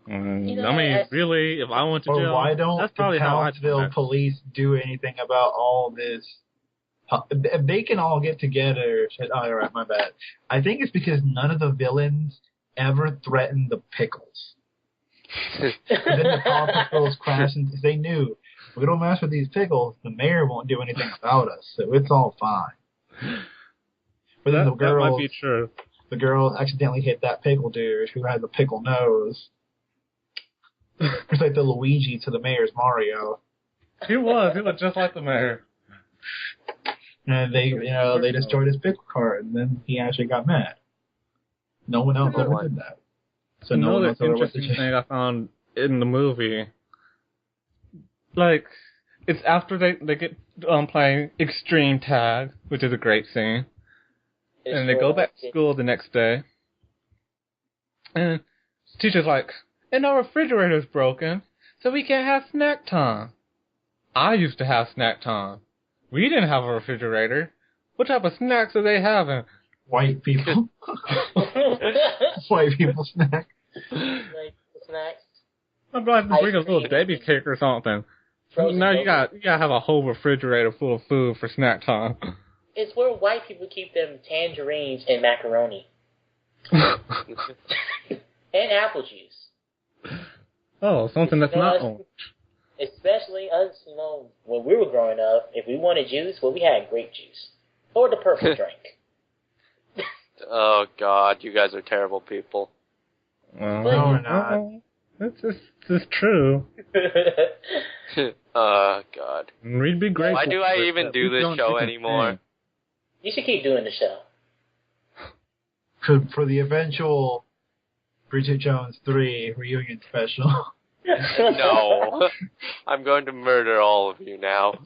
I mean, really, if I went to jail, why don't that's the probably how Townsville police do anything about all this They can all get together. Oh, right, my bad. I think it's because none of the villains ever threatened the pickles. And then the Powerpuff Girls crash, and they knew, if we don't mess with these pickles, the mayor won't do anything about us, so it's all fine. But then that might be true. The girls accidentally hit that pickle dude who had the pickle nose. It's like the Luigi to the mayor's Mario. He was just like the mayor. And they destroyed his pickle cart, and then he actually got mad. No one else ever did that. So no one else ever went to jail. Interesting thing I found in the movie, like, it's after they get playing extreme tag, which is a great scene, and they go back to school the next day, and the teacher's like, and our refrigerator's broken, so we can't have snack time. I used to have snack time. We didn't have a refrigerator. What type of snacks are they having? White people. White people snack. Like snacks. I'm glad to bring a little baby cake or something. Now you gotta have a whole refrigerator full of food for snack time. It's where white people keep them tangerines and macaroni. And apple juice. Oh, something that's not owned. Especially us, when we were growing up, if we wanted juice, well, we had grape juice. Or the purple drink. Oh, God, you guys are terrible people. No, we're not. It's true. Oh, God. We'd be grateful. Why do I even do this show anymore? You should keep doing the show. For the eventual Bridget Jones 3 reunion special. No. I'm going to murder all of you now.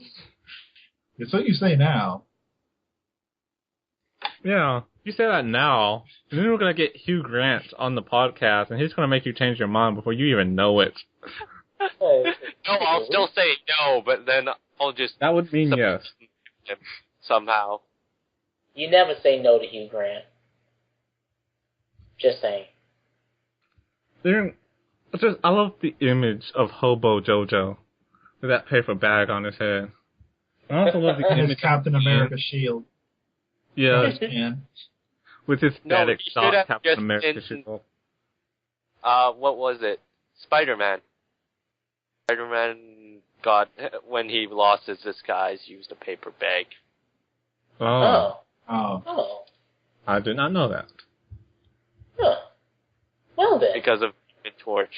It's what you say now. Yeah, you say that now, and then we're going to get Hugh Grant on the podcast, and he's going to make you change your mind before you even know it. No, I'll still say no, but then I'll just... That would mean yes. Somehow. You never say no to Hugh Grant. Just saying. I love the image of Hobo Jojo with that paper bag on his head. I also love the image of Captain America's shield. Yeah. With his static stock Captain America shield. What was it? Spider-Man. Spider-Man when he lost his disguise, used a paper bag. Oh. I did not know that. Huh. Well then. Because of Torch.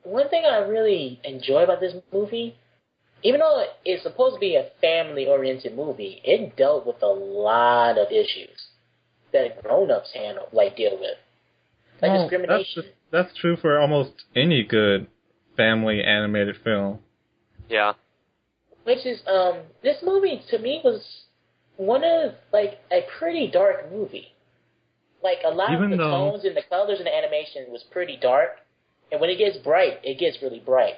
One thing I really enjoy about this movie, even though it's supposed to be a family-oriented movie, it dealt with a lot of issues that grown-ups deal with. Like discrimination. That's true for almost any good family animated film. Yeah. Which is, this movie, to me, was one of, a pretty dark movie. A lot of the tones and the colors and the animation was pretty dark. And when it gets bright, it gets really bright.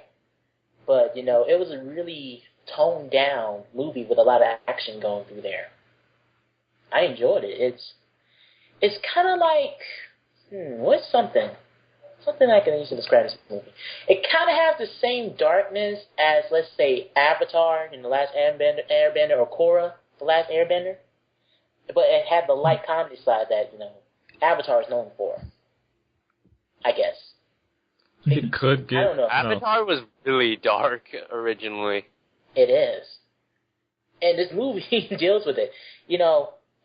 But, it was a really toned-down movie with a lot of action going through there. I enjoyed it. It's kind of like... what's something? Something I can use to describe this movie. It kind of has the same darkness as, let's say, Avatar in The Last Airbender, or Korra, The Last Airbender. But it had the light comedy side that, Avatar is known for. I guess. It could get... I don't know. Avatar was really dark originally. It is. And this movie deals with it.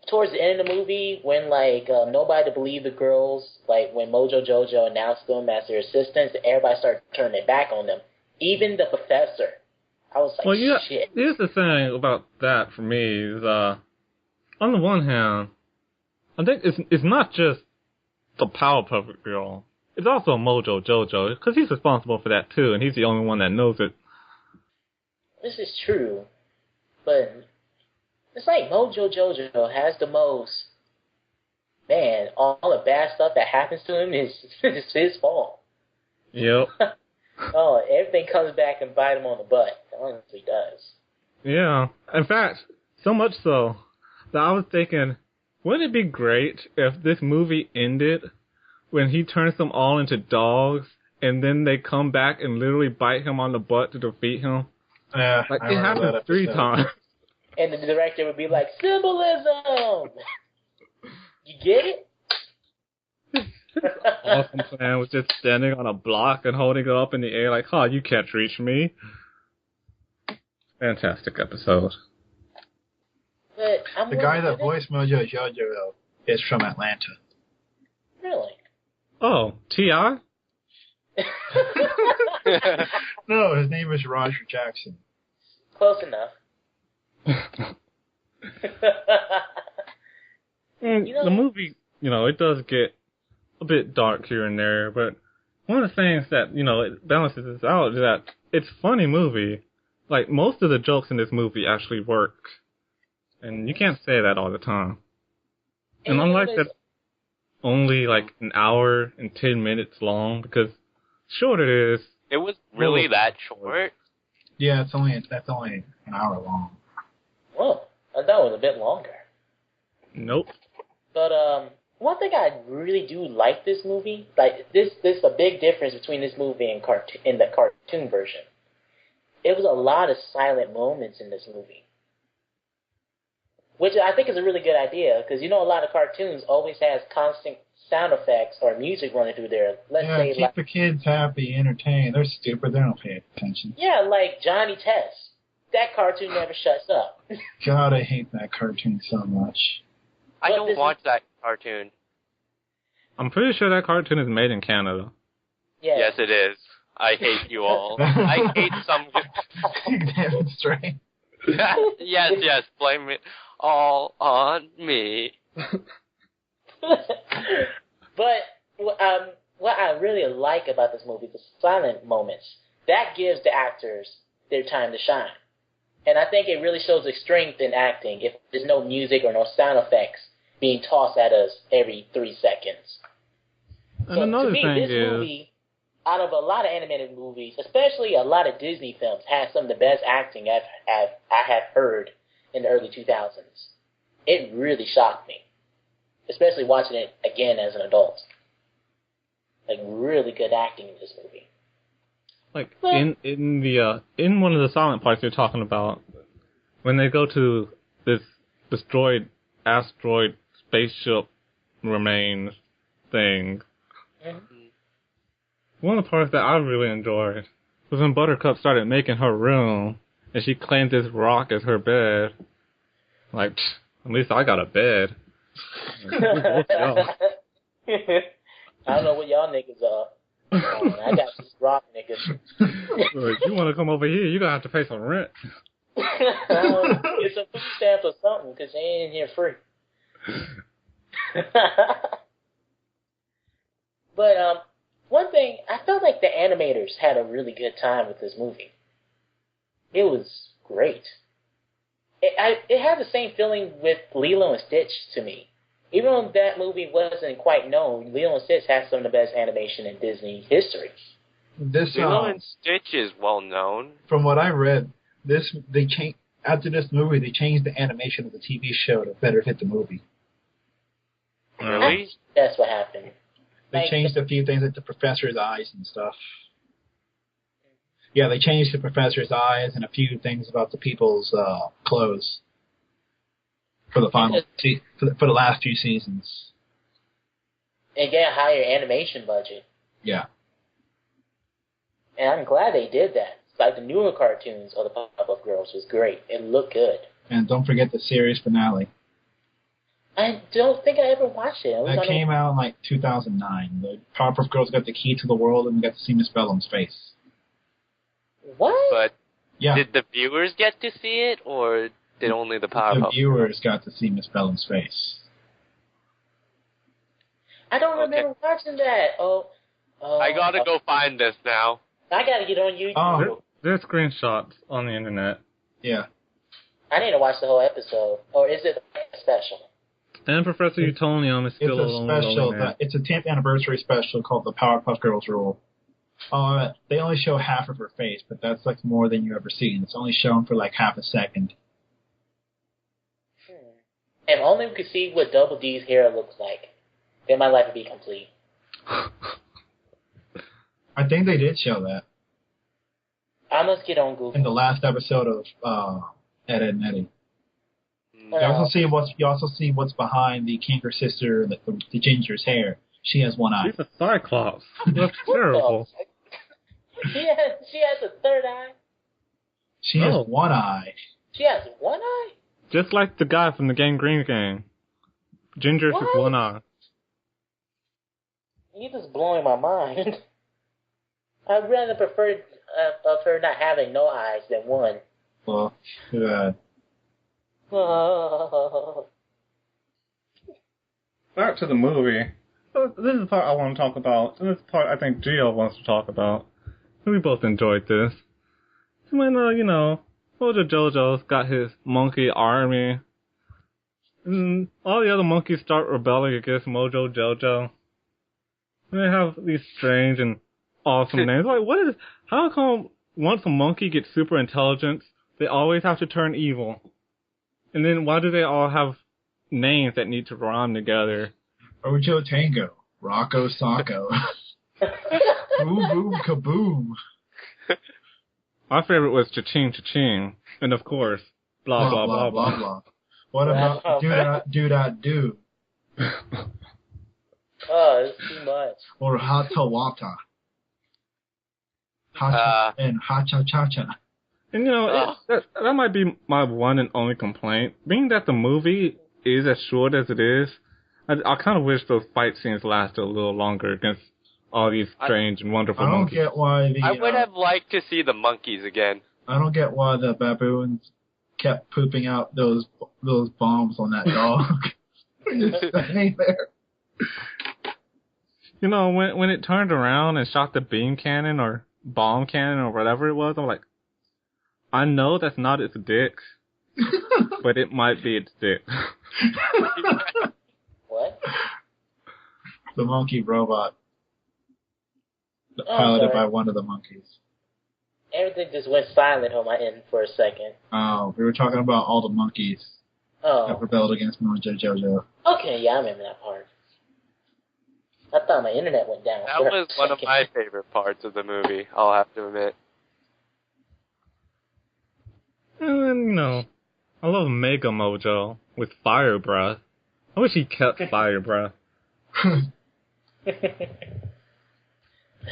Towards the end of the movie, when, nobody believed the girls, when Mojo Jojo announced them as their assistants, everybody started turning their back on them. Even the professor. I was like, shit. Here's the thing about that for me is, on the one hand, I think it's not just the Powerpuff Girl. It's also Mojo Jojo, because he's responsible for that too, and he's the only one that knows it. This is true, but it's like Mojo Jojo has the most... Man, all the bad stuff that happens to him is his fault. Yep. Everything comes back and bite him on the butt. It honestly does. Yeah. In fact, so much so that I was thinking, wouldn't it be great if this movie ended when he turns them all into dogs and then they come back and literally bite him on the butt to defeat him? Yeah, it happened 3 times. And the director would be like, symbolism! You get it? Awesome plan was just standing on a block and holding it up in the air like, you can't reach me. Fantastic episode. But the guy that voiced Mojo Jojo is from Atlanta. Really? Oh, T.I.? No, his name is Roger Jackson. Close enough. The movie, it does get a bit dark here and there, but one of the things that, it balances this out is that it's a funny movie. Like, most of the jokes in this movie actually work. And you can't say that all the time. And unlike that, only like an hour and 10 minutes long, because short it is. It was really that short? Yeah, that's only an hour long. Whoa, I thought it was a bit longer. Nope. But one thing I really do like this movie, like this a big difference between this movie and the cartoon version. It was a lot of silent moments in this movie, which I think is a really good idea, because a lot of cartoons always has constant sound effects or music running through there. Keep the kids happy, entertained. They're stupid. They don't pay attention. Yeah, like Johnny Test. That cartoon never shuts up. God, I hate that cartoon so much. I don't watch that cartoon. I'm pretty sure that cartoon is made in Canada. Yeah. Yes, it is. I hate you all. I hate some... Demonstrate. Yes, blame it all on me. But what I really like about this movie, the silent moments, that gives the actors their time to shine. And I think it really shows the strength in acting if there's no music or no sound effects being tossed at us every 3 seconds. And so another to me, thing this is, movie, out of a lot of animated movies, especially a lot of Disney films, has some of the best acting I have heard in the early 2000s. It really shocked me, especially watching it again as an adult. Like, really good acting in this movie. Like, in one of the silent parts you're talking about, when they go to this destroyed asteroid spaceship remains thing, one of the parts that I really enjoyed was when Buttercup started making her room, and she claimed this rock as her bed. Like, at least I got a bed. I don't know what y'all niggas are. I got some rock niggas. If you want to come over here, you're going to have to pay some rent. Get some food stamps or something, because they ain't in here free. But one thing, I felt like the animators had a really good time with this movie. It was great. It had the same feeling with Lilo and Stitch to me. Even though that movie wasn't quite known, Lilo and Stitch has some of the best animation in Disney history. Lilo and Stitch is well known. From what I read, after this movie, they changed the animation of the TV show to better fit the movie. Really? That's what happened. They changed a few things, like the professor's eyes and stuff. Yeah, they changed the professor's eyes and a few things about the people's clothes for the final for the last few seasons. And get a higher animation budget. Yeah. And I'm glad they did that. Like the newer cartoons of the Powerpuff Girls was great. It looked good. And don't forget the series finale. I don't think I ever watched it. That came out in like 2009. The Powerpuff Girls got the key to the world, and we got to see Miss Bellum's face. What? But yeah. Did the viewers get to see it, or did only the Powerpuff? The viewers got to see Miss Bellum's face. I don't remember watching that. I gotta go find this now. I gotta get on YouTube. Oh, there's screenshots on the internet. Yeah. I need to watch the whole episode. Or is it a special? And Professor Utonium is still a special. It's a 10th anniversary special called the Powerpuff Girls Rule. They only show half of her face, but that's like more than you ever seen. It's only shown for like half a second. If only we could see what Double D's hair looks like, then my life would be complete. I think they did show that. I must get on Google. In the last episode of Ed, Edd n Eddy. You also see what's behind the Kanker sister, the ginger's hair. She has one eye. She's a Cyclops. That's terrible. She has a third eye. She has one eye. She has one eye? Just like the guy from the Gangrene Gang. Ginger has one eye. You're just blowing my mind. I'd rather prefer of her not having no eyes than one. Well, too bad. Back to the movie. So this is the part I want to talk about. And this is the part I think Gio wants to talk about. We both enjoyed this. When, Mojo Jojo's got his monkey army. And all the other monkeys start rebelling against Mojo Jojo. And they have these strange and awesome names. Like, how come once a monkey gets super intelligent, they always have to turn evil? And then why do they all have names that need to rhyme together? Ojo Tango, Rocco Sacco, Boom Boom Kaboom. My favorite was Cha-Ching Cha-Ching. And of course, blah blah blah blah blah. What about do? Oh, it's too much. Or Hata Wata. And Hacha Cha-Cha. And that might be my one and only complaint. Being that the movie is as short as it is, I kind of wish those fight scenes lasted a little longer against all these strange and wonderful monkeys. Get why I would have liked to see the monkeys again. I don't get why the baboons kept pooping out those bombs on that dog. Just standing there. When it turned around and shot the beam cannon or bomb cannon or whatever it was, I'm like, I know that's not its dick, but it might be its dick. What? The monkey robot. Piloted by one of the monkeys. Everything just went silent on my end for a second. Oh, we were talking about all the monkeys that rebelled against Mojo Jojo. Okay, yeah, I remember that part. I thought my internet went down. That was one of my favorite parts of the movie, I'll have to admit. And then, I love Mega Mojo with Fire Breath. I wish he kept Fire Breath.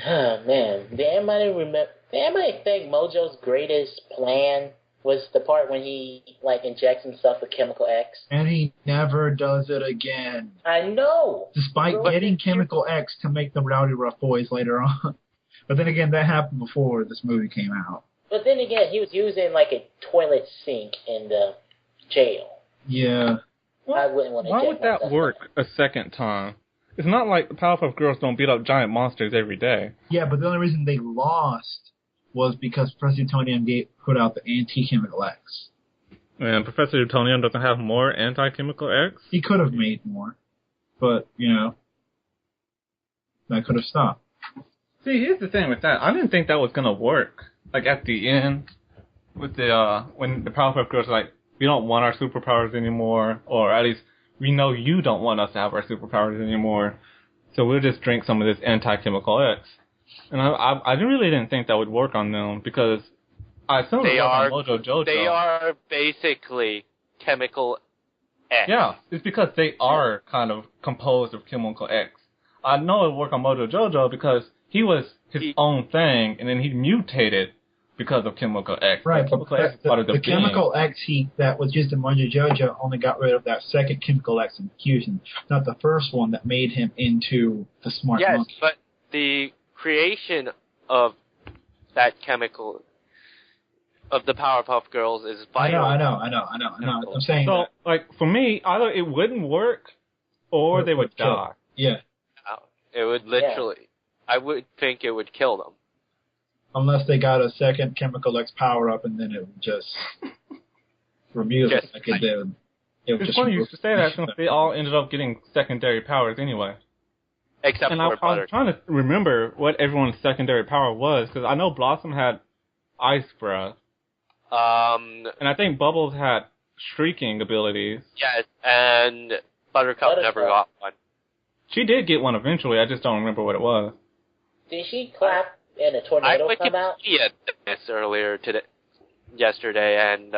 Oh, man. Did anybody think Mojo's greatest plan was the part when he, injects himself with Chemical X? And he never does it again. I know! Despite getting Chemical X to make the Rowdy Rough Boys later on. But then again, that happened before this movie came out. But then again, he was using, a toilet sink in the jail. Yeah. I wouldn't want to. Why would that work a second time? It's not like the Powerpuff Girls don't beat up giant monsters every day. Yeah, but the only reason they lost was because Professor Utonium put out the anti-chemical X. And Professor Utonium doesn't have more anti-chemical X? He could have made more. But, that could have stopped. See, here's the thing with that. I didn't think that was going to work. At the end, with when the Powerpuff Girls are we don't want our superpowers anymore, or at least we know you don't want us to have our superpowers anymore, so we'll just drink some of this anti-chemical X. And I really didn't think that would work on them, because I assume it was on Mojo Jojo. They are basically chemical X. Yeah, it's because they are kind of composed of chemical X. I know it would work on Mojo Jojo because he was his own thing, and then he mutated because of Chemical X. Right, Chemical X is part of the Chemical X that was used in Mojo Jojo only got rid of that second Chemical X infusion, not the first one that made him into the smart monkey. Yes, but the creation of that chemical, of the Powerpuff Girls is vital. I know. I'm saying so, for me, either it wouldn't work, or they would die. Yeah. It would literally, I would think it would kill them. Unless they got a second Chemical X power-up, and then it would just remove it like it did. It's funny you should say that, since they all ended up getting secondary powers anyway. Except for I was trying to remember what everyone's secondary power was, because I know Blossom had Ice Breath. And I think Bubbles had Shrieking abilities. Yes, and Buttercup never got one. She did get one eventually, I just don't remember what it was. Did she clap and a tornado come out? I Wikipedia this yesterday, and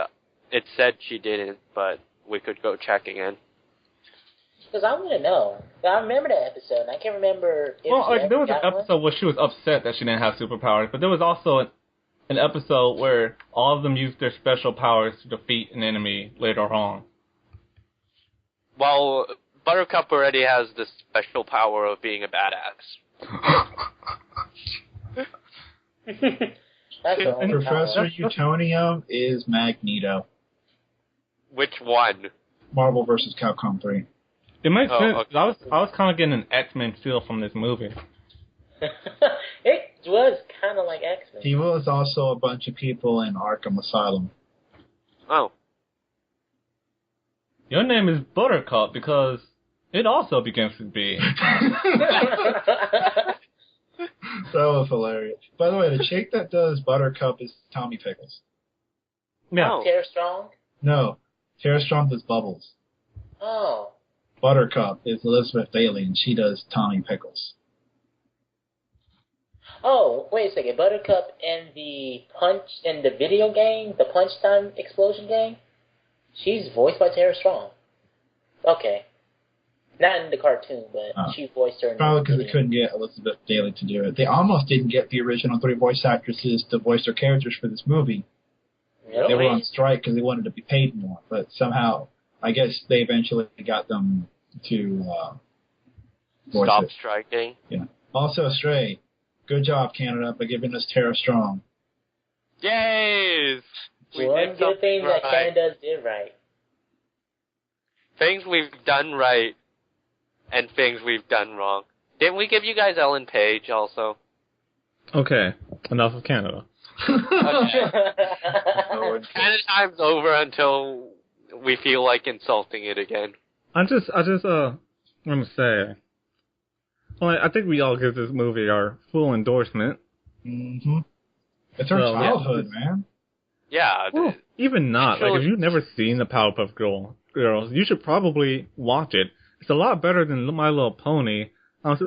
it said she didn't, but we could go checking in. Because I want to know. I remember that episode, and I can't remember if Well, she like, ever there was an got one. episode where she was upset that she didn't have superpowers, but there was also an episode where all of them used their special powers to defeat an enemy later on. Well, Buttercup already has the special power of being a badass. That's the only Professor power. Utonium is Magneto. Which one? Marvel vs. Capcom 3. It makes Oh, sense. okay. I was kind of getting an X-Men feel from this movie. It was kind of like X-Men. He was also a bunch of people in Arkham Asylum. Oh. Your name is Buttercup because it also begins with B. That was hilarious. By the way, the chick that does Buttercup is Tommy Pickles. Yeah. Oh. Tara Strong? No, Tara Strong does Bubbles. Oh. Buttercup is Elizabeth Bailey, and she does Tommy Pickles. Oh, wait a second. Buttercup in the video game, the Punch Time Explosion game, she's voiced by Tara Strong. Okay. Not in the cartoon, but she voiced her in Probably the because they video. couldn't get Elizabeth Bailey to do it. They almost didn't get the original 3 voice actresses to voice their characters for this movie. Really? They were on strike because they wanted to be paid more, but somehow, I guess they eventually got them to voice Stop it. striking. Yeah. Also, Stray, good job, Canada, by giving us Tara Strong. Yay! We One did good thing something that right. Canada did right. Things we've done right and things we've done wrong. Didn't we give you guys Ellen Page also? Okay, enough of Canada. Okay. Canada time's over until we feel like insulting it again. I just want to say, well, I think we all give this movie our full endorsement. Mm-hmm. It's our So, yeah. childhood, man. Yeah. Well, even not. Like, Actually- if you've never seen the Powerpuff Girls, you should probably watch it. It's a lot better than My Little Pony. I was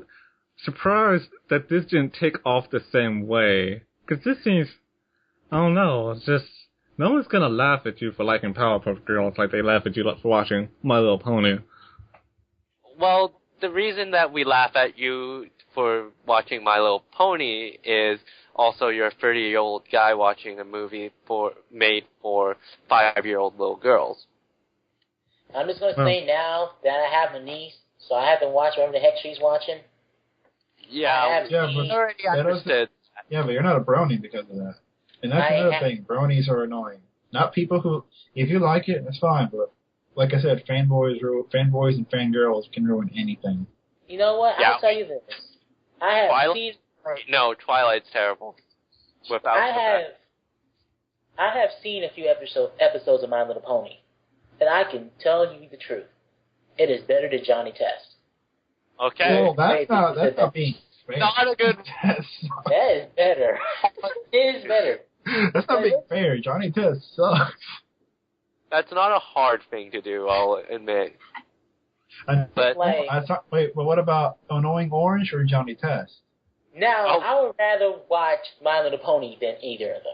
surprised that this didn't take off the same way. Because this seems, I don't know, it's just, no one's gonna laugh at you for liking Powerpuff Girls like they laugh at you for watching My Little Pony. Well, the reason that we laugh at you for watching My Little Pony is also you're a 30-year-old guy watching a movie made for 5-year-old little girls. I'm just going to say now that I have a niece, so I have to watch whatever the heck she's watching. Yeah, Yeah, we but already that understood. Yeah, but you're not a brony because of that. And that's I another have- thing. Bronies are annoying. Not people who, if you like it, that's fine. But like I said, fanboys and fangirls can ruin anything. You know what? Yeah. I'll tell you this. I have Twilight? seen. No, Twilight's terrible. Without I have seen a few episodes of My Little Pony, and I can tell you the truth. It is better than Johnny Test. Okay. Well, that's not being fair. Not a good. That is better. It is better. That's not being fair. Johnny Test sucks. That's not a hard thing to do, I'll admit. But Like- Wait, but what about Annoying Orange or Johnny Test? Now, Oh. I would rather watch My Little Pony than either of them.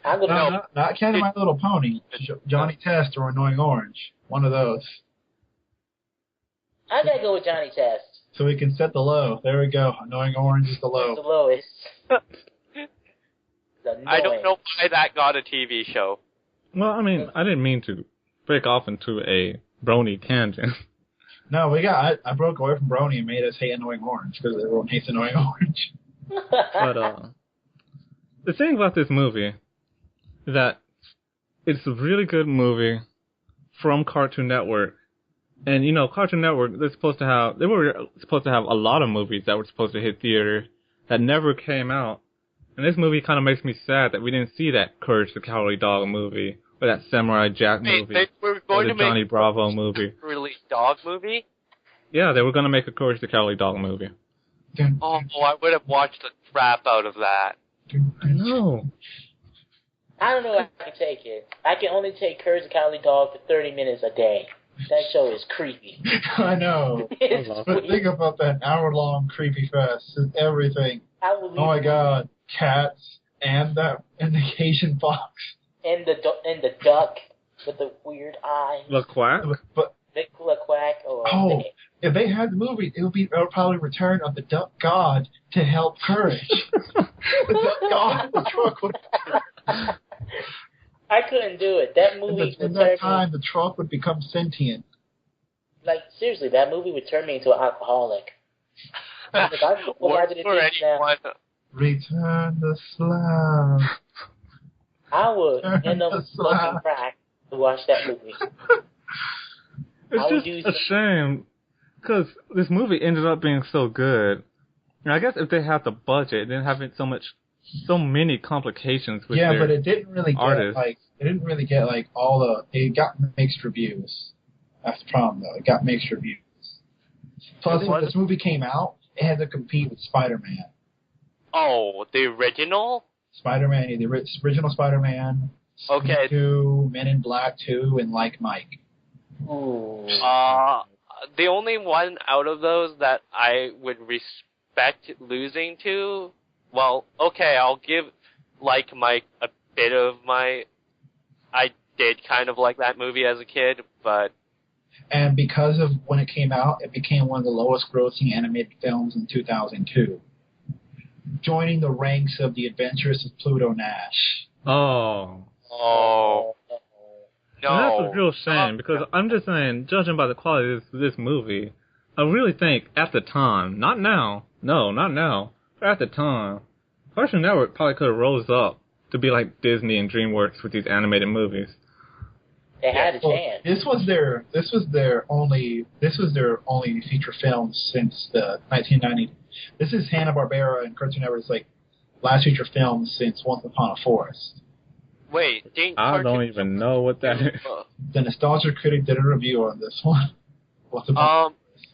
I'm gonna No, not counting My Little Pony. Johnny Test or Annoying Orange. One of those. I gotta go with Johnny Test. So we can set the low. There we go. Annoying Orange is the It's the low. lowest. It's I don't annoying. know why that got a TV show. Well, I mean, I didn't mean to break off into a brony tangent. No, I broke away from Brony and made us hate Annoying Orange because everyone hates Annoying Orange. But, the thing about this movie is that it's a really good movie from Cartoon Network. And, you know, Cartoon Network, they were supposed to have a lot of movies that were supposed to hit theaters that never came out. And this movie kind of makes me sad that we didn't see that Courage the Cowardly Dog movie, or that Samurai Jack movie, They were or going the to make Johnny Bravo movie. a release dog movie? Yeah, they were going to make a Courage the Cowardly Dog movie. Oh, I would have watched the crap out of that. I know. I don't know if I can take it. I can only take Courage the Cowardly Dog for 30 minutes a day. That show is creepy. I know. It's But think about that hour-long creepy fest and everything. I will leave Oh my God, cats and the Asian fox. And the duck. with the weird eyes. The Quack? But Nicola Quack or if they had the movie, it would probably Return of the Duck God to help Courage. The Duck God in the truck would. I couldn't do it. That movie. In that time, the truck would become sentient. Like seriously, that movie would turn me into an alcoholic. Works for anyone. Return the slab. I would end up smoking crack to watch that movie. It's just a shame, because this movie ended up being so good. And I guess if they had the budget, it didn't have so many complications with their but it didn't really artists. get all the. It got mixed reviews. That's the problem, though. It got mixed reviews. Plus, when this movie came out, it had to compete with Spider-Man. Oh, the original? Spider-Man, the original Spider-Man. Okay. 2, Men in Black 2, and Like Mike. Ooh. The only one out of those that I would respect losing to, well, okay, I'll give Like Mike a bit of my. I did kind of like that movie as a kid, but. And because of when it came out, it became one of the lowest grossing animated films in 2002. Joining the ranks of The Adventures of Pluto Nash. Oh. No. And that's a real shame, because I'm just saying, judging by the quality of this movie, I really think at the time, not now, no, not now, but at the time, Cartoon Network probably could have rose up to be like Disney and DreamWorks with these animated movies. They had a chance. This was their only feature film since the 1990s. This is Hanna-Barbera and Cartoon Network's last feature film since Once Upon a Forest. Wait, I don't even know what that is. The Nostalgia Critic did a review on this one.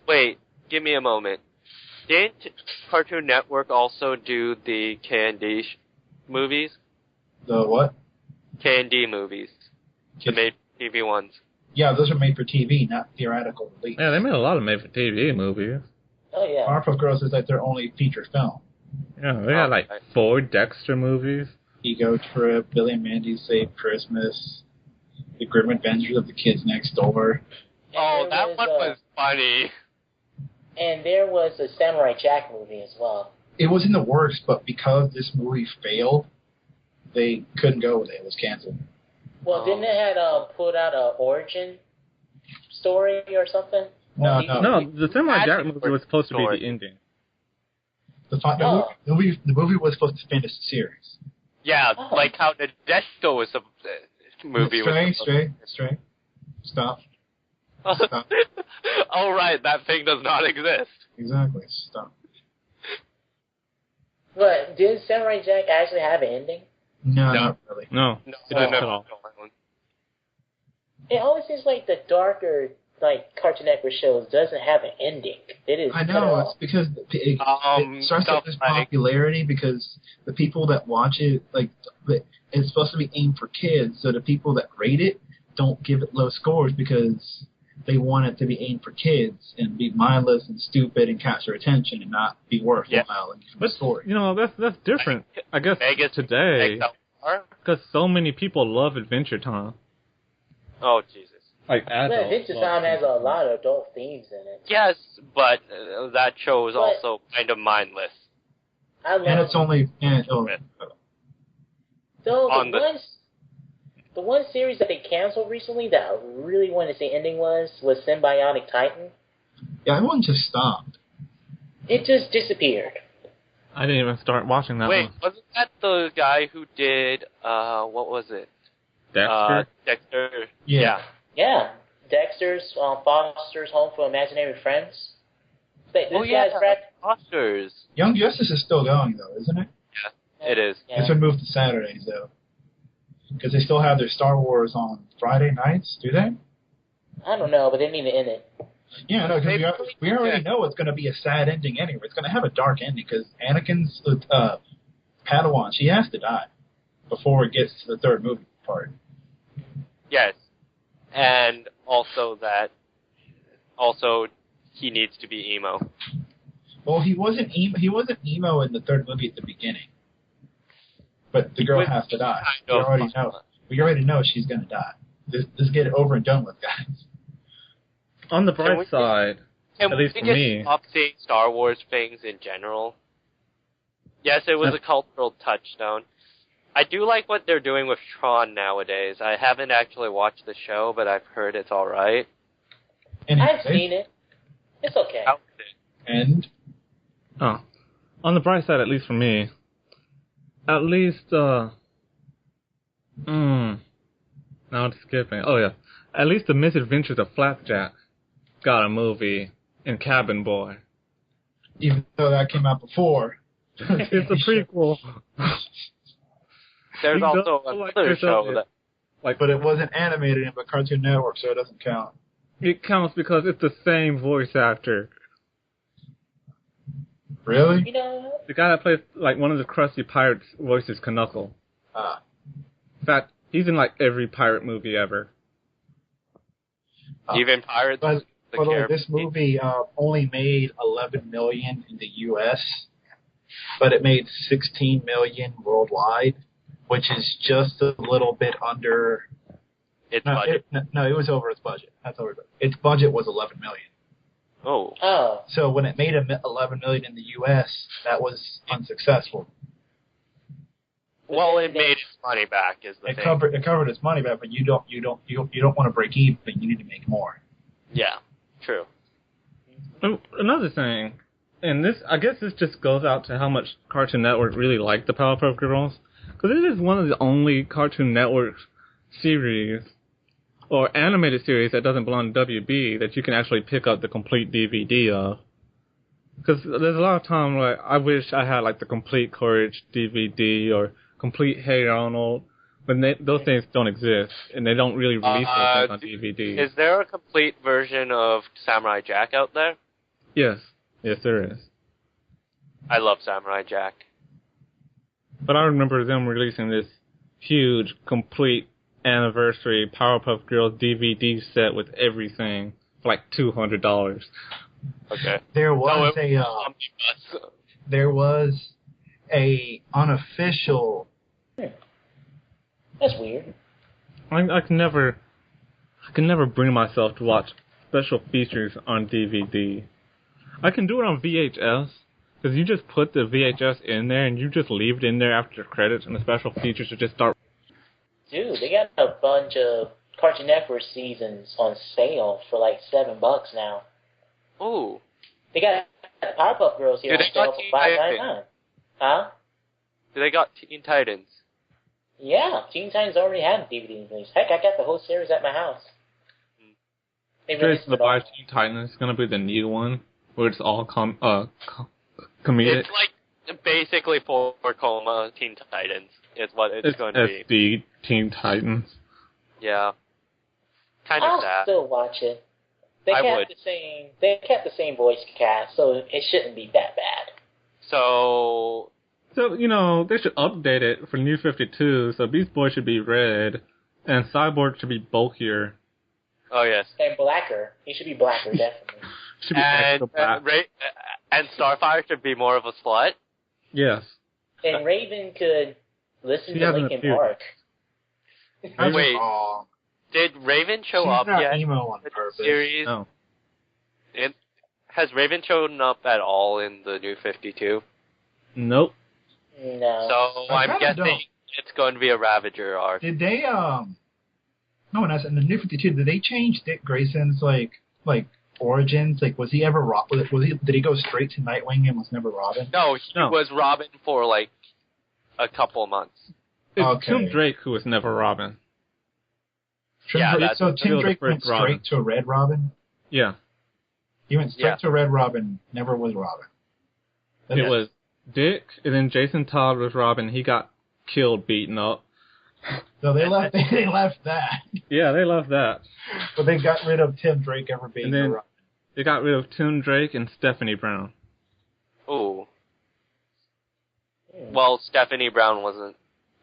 Wait, give me a moment. Didn't Cartoon Network also do the K&D movies? The what? K&D movies. The made-for-TV ones. Yeah, those are made for TV, not theoretical release. Yeah, they made a lot of made-for-TV movies. Oh, yeah. Powerpuff Girls is their only feature film. Yeah, they got 4 Dexter movies. Ego Trip, Billy and Mandy Save Christmas, The Grim Adventures of the Kids Next Door. Oh, that one was funny. And there was a Samurai Jack movie as well. It was in the works, but because this movie failed, they couldn't go with it. It was canceled. Well, didn't it had put out an origin story or something? No. The Samurai Jack movie was supposed to be the ending. The movie was supposed to finish the series. Yeah, like how the Desto was a movie. Stray. Stop. Oh, right, that thing does not exist. Exactly, stop. But did Samurai Jack actually have an ending? No, not really. No, it didn't at all. It always seems like the darker, Cartoon Network shows doesn't have an ending. It is. I know, it's because it starts with this popularity because the people that watch it, it's supposed to be aimed for kids, so the people that rate it don't give it low scores because they want it to be aimed for kids and be mindless and stupid and capture attention and not be worthwhile and give a story. That's different, I guess, today, because so many people love Adventure Time. Oh, Jesus. Adventure Time has a lot of adult themes in it. Yes, but that show is also kind of mindless. It's only... The one series that they canceled recently that I really wanted to see ending was Symbiotic Titan. Yeah, everyone just stopped. It just disappeared. I didn't even start watching that one. Wait, wasn't that the guy who did, what was it? Dexter? Dexter. Yeah. Yeah. Dexter's Foster's Home for Imaginary Friends. Foster's. Young Justice is still going, though, isn't it? Yeah, it is. It's been moved to Saturdays, though. Because they still have their Star Wars on Friday nights, do they? I don't know, but they need to end it. Yeah, no, because we already know it's going to be a sad ending anyway. It's going to have a dark ending because Anakin's Padawan, she has to die before it gets to the third movie part. Yes, and also he needs to be emo. Well, he wasn't emo in the third movie at the beginning. But the girl has to die. We already know she's going to die. Just get it over and done with, guys. On the bright side, can at least we for just me, stop seeing Star Wars things in general? Yes, it was a cultural touchstone. I do like what they're doing with Tron nowadays. I haven't actually watched the show, but I've heard it's alright. I've seen it. It's okay. How is it? And? oh, on the bright side, at least for me, at least, now it's skipping. Oh yeah, at least the Misadventures of Flapjack got a movie in Cabin Boy. Even though that came out before. It's a prequel. There's also another show that... But it wasn't animated in the Cartoon Network, so it doesn't count. It counts because it's the same voice actor. Really? You know, The guy that plays, like, one of the Krusty Pirates voices Knuckle. Ah. In fact, he's in, like, every pirate movie ever. Even Pirates But of the by the way, Caribbean. this movie only made $11 million in the U.S., but it made $16 million worldwide, which is just a little bit under Its budget. It was over its budget. That's over. Its budget was $11 million. Oh. So when it made $11 million in the U.S., that was unsuccessful. Well, it made its money back. Is the It thing. covered its money back, but you don't want to break even. You need to make more. Yeah. True. Another thing, and this, I guess this just goes out to how much Cartoon Network really liked the Powerpuff Girls, because it is one of the only Cartoon Network series or animated series that doesn't belong to WB that you can actually pick up the complete DVD of. Because there's a lot of time where I wish I had like the complete Courage DVD or complete Hey Arnold, but those things don't exist and they don't really release those things on DVD. Is there a complete version of Samurai Jack out there? Yes, there is. I love Samurai Jack. But I remember them releasing this huge, complete anniversary Powerpuff Girls DVD set with everything for like $200. Okay. There was a unofficial. that's weird. I can never bring myself to watch special features on DVD. I can do it on VHS, because you just put the VHS in there and you just leave it in there after the credits and the special features to just start. Dude, they got a bunch of Cartoon Network seasons on sale for like $7 now. Ooh. They got Powerpuff Girls here Dude, on sale for $5.99. Huh? They got Teen Titans. Yeah, Teen Titans already had DVD release. Heck, I got the whole series at my house. They released The it all. Teen Titans is going to be the new one, where it's all comedic. It's like basically for Coma Teen Titans is what it's going to be. SD Teen Titans. Yeah. Kind of I'll sad. still watch it. They I kept would. the same voice cast, so it shouldn't be that bad. So, they should update it for New 52, so Beast Boy should be red, and Cyborg should be bulkier. oh yes. And blacker. He should be blacker, definitely. Should be And, extra black. and Starfire should be more of a slut. Yes. And Raven could listen She to hasn't Linkin appeared. Park. That's Wait. wrong. Did Raven show She's up not yet? emo on in the purpose. series? No. Has Raven shown up at all in the New 52? Nope. No. So I I'm kinda guessing don't. it's going to be a Ravager arc. Did they no, that's in the New 52. Did they change Dick Grayson's like origins? Like, was he ever did he go straight to Nightwing and was never Robin? No, he No. was Robin for like a couple months. It's Okay. Tim Drake who was never Robin. Yeah, that's so Tim the Drake first went straight Robin. to Red Robin. Yeah. He went straight Yeah. to Red Robin. Never was Robin. It was Dick, and then Jason Todd was Robin. He got killed, beaten up. So they left. They left that, Yeah, they love that. but they got rid of Tim Drake ever being And then- the Robin. They got rid of Tim Drake and Stephanie Brown. Ooh. Well, Stephanie Brown wasn't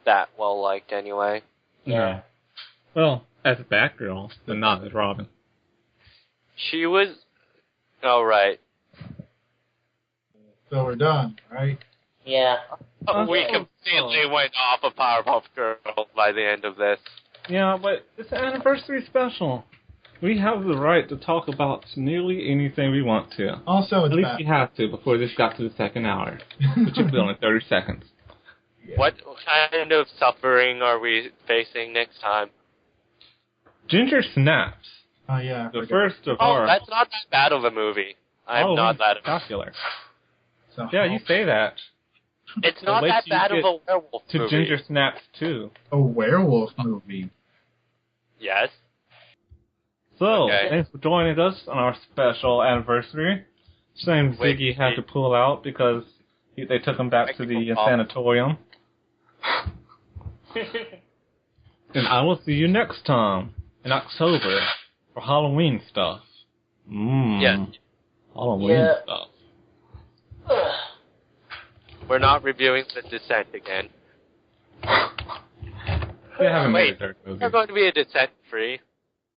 that well liked anyway. Yeah. Well, as Batgirl, but not as Robin. She was. Oh, right. So we're done, right? Yeah. We completely went off of Powerpuff Girls by the end of this. Yeah, but it's an anniversary special. We have the right to talk about nearly anything we want to. Also, it's At least we have to before this got to the second hour, which will be only 30 seconds. Yeah. What kind of suffering are we facing next time? Ginger Snaps. Oh, yeah. The first of Oh, our... that's not that bad of a movie. I'm not that... Popular. So, Yeah, you say that. It's not that bad of a werewolf to movie. Ginger Snaps 2. A werewolf movie. Yes. So, Okay. thanks for joining us on our special anniversary. Shame Ziggy had to pull out because they took him back to the sanatorium. And I will see you next time in October for Halloween stuff. Yes. Halloween stuff. We're not reviewing The Descent again. They haven't made Wait, a third movie. there's going to be a Descent 3.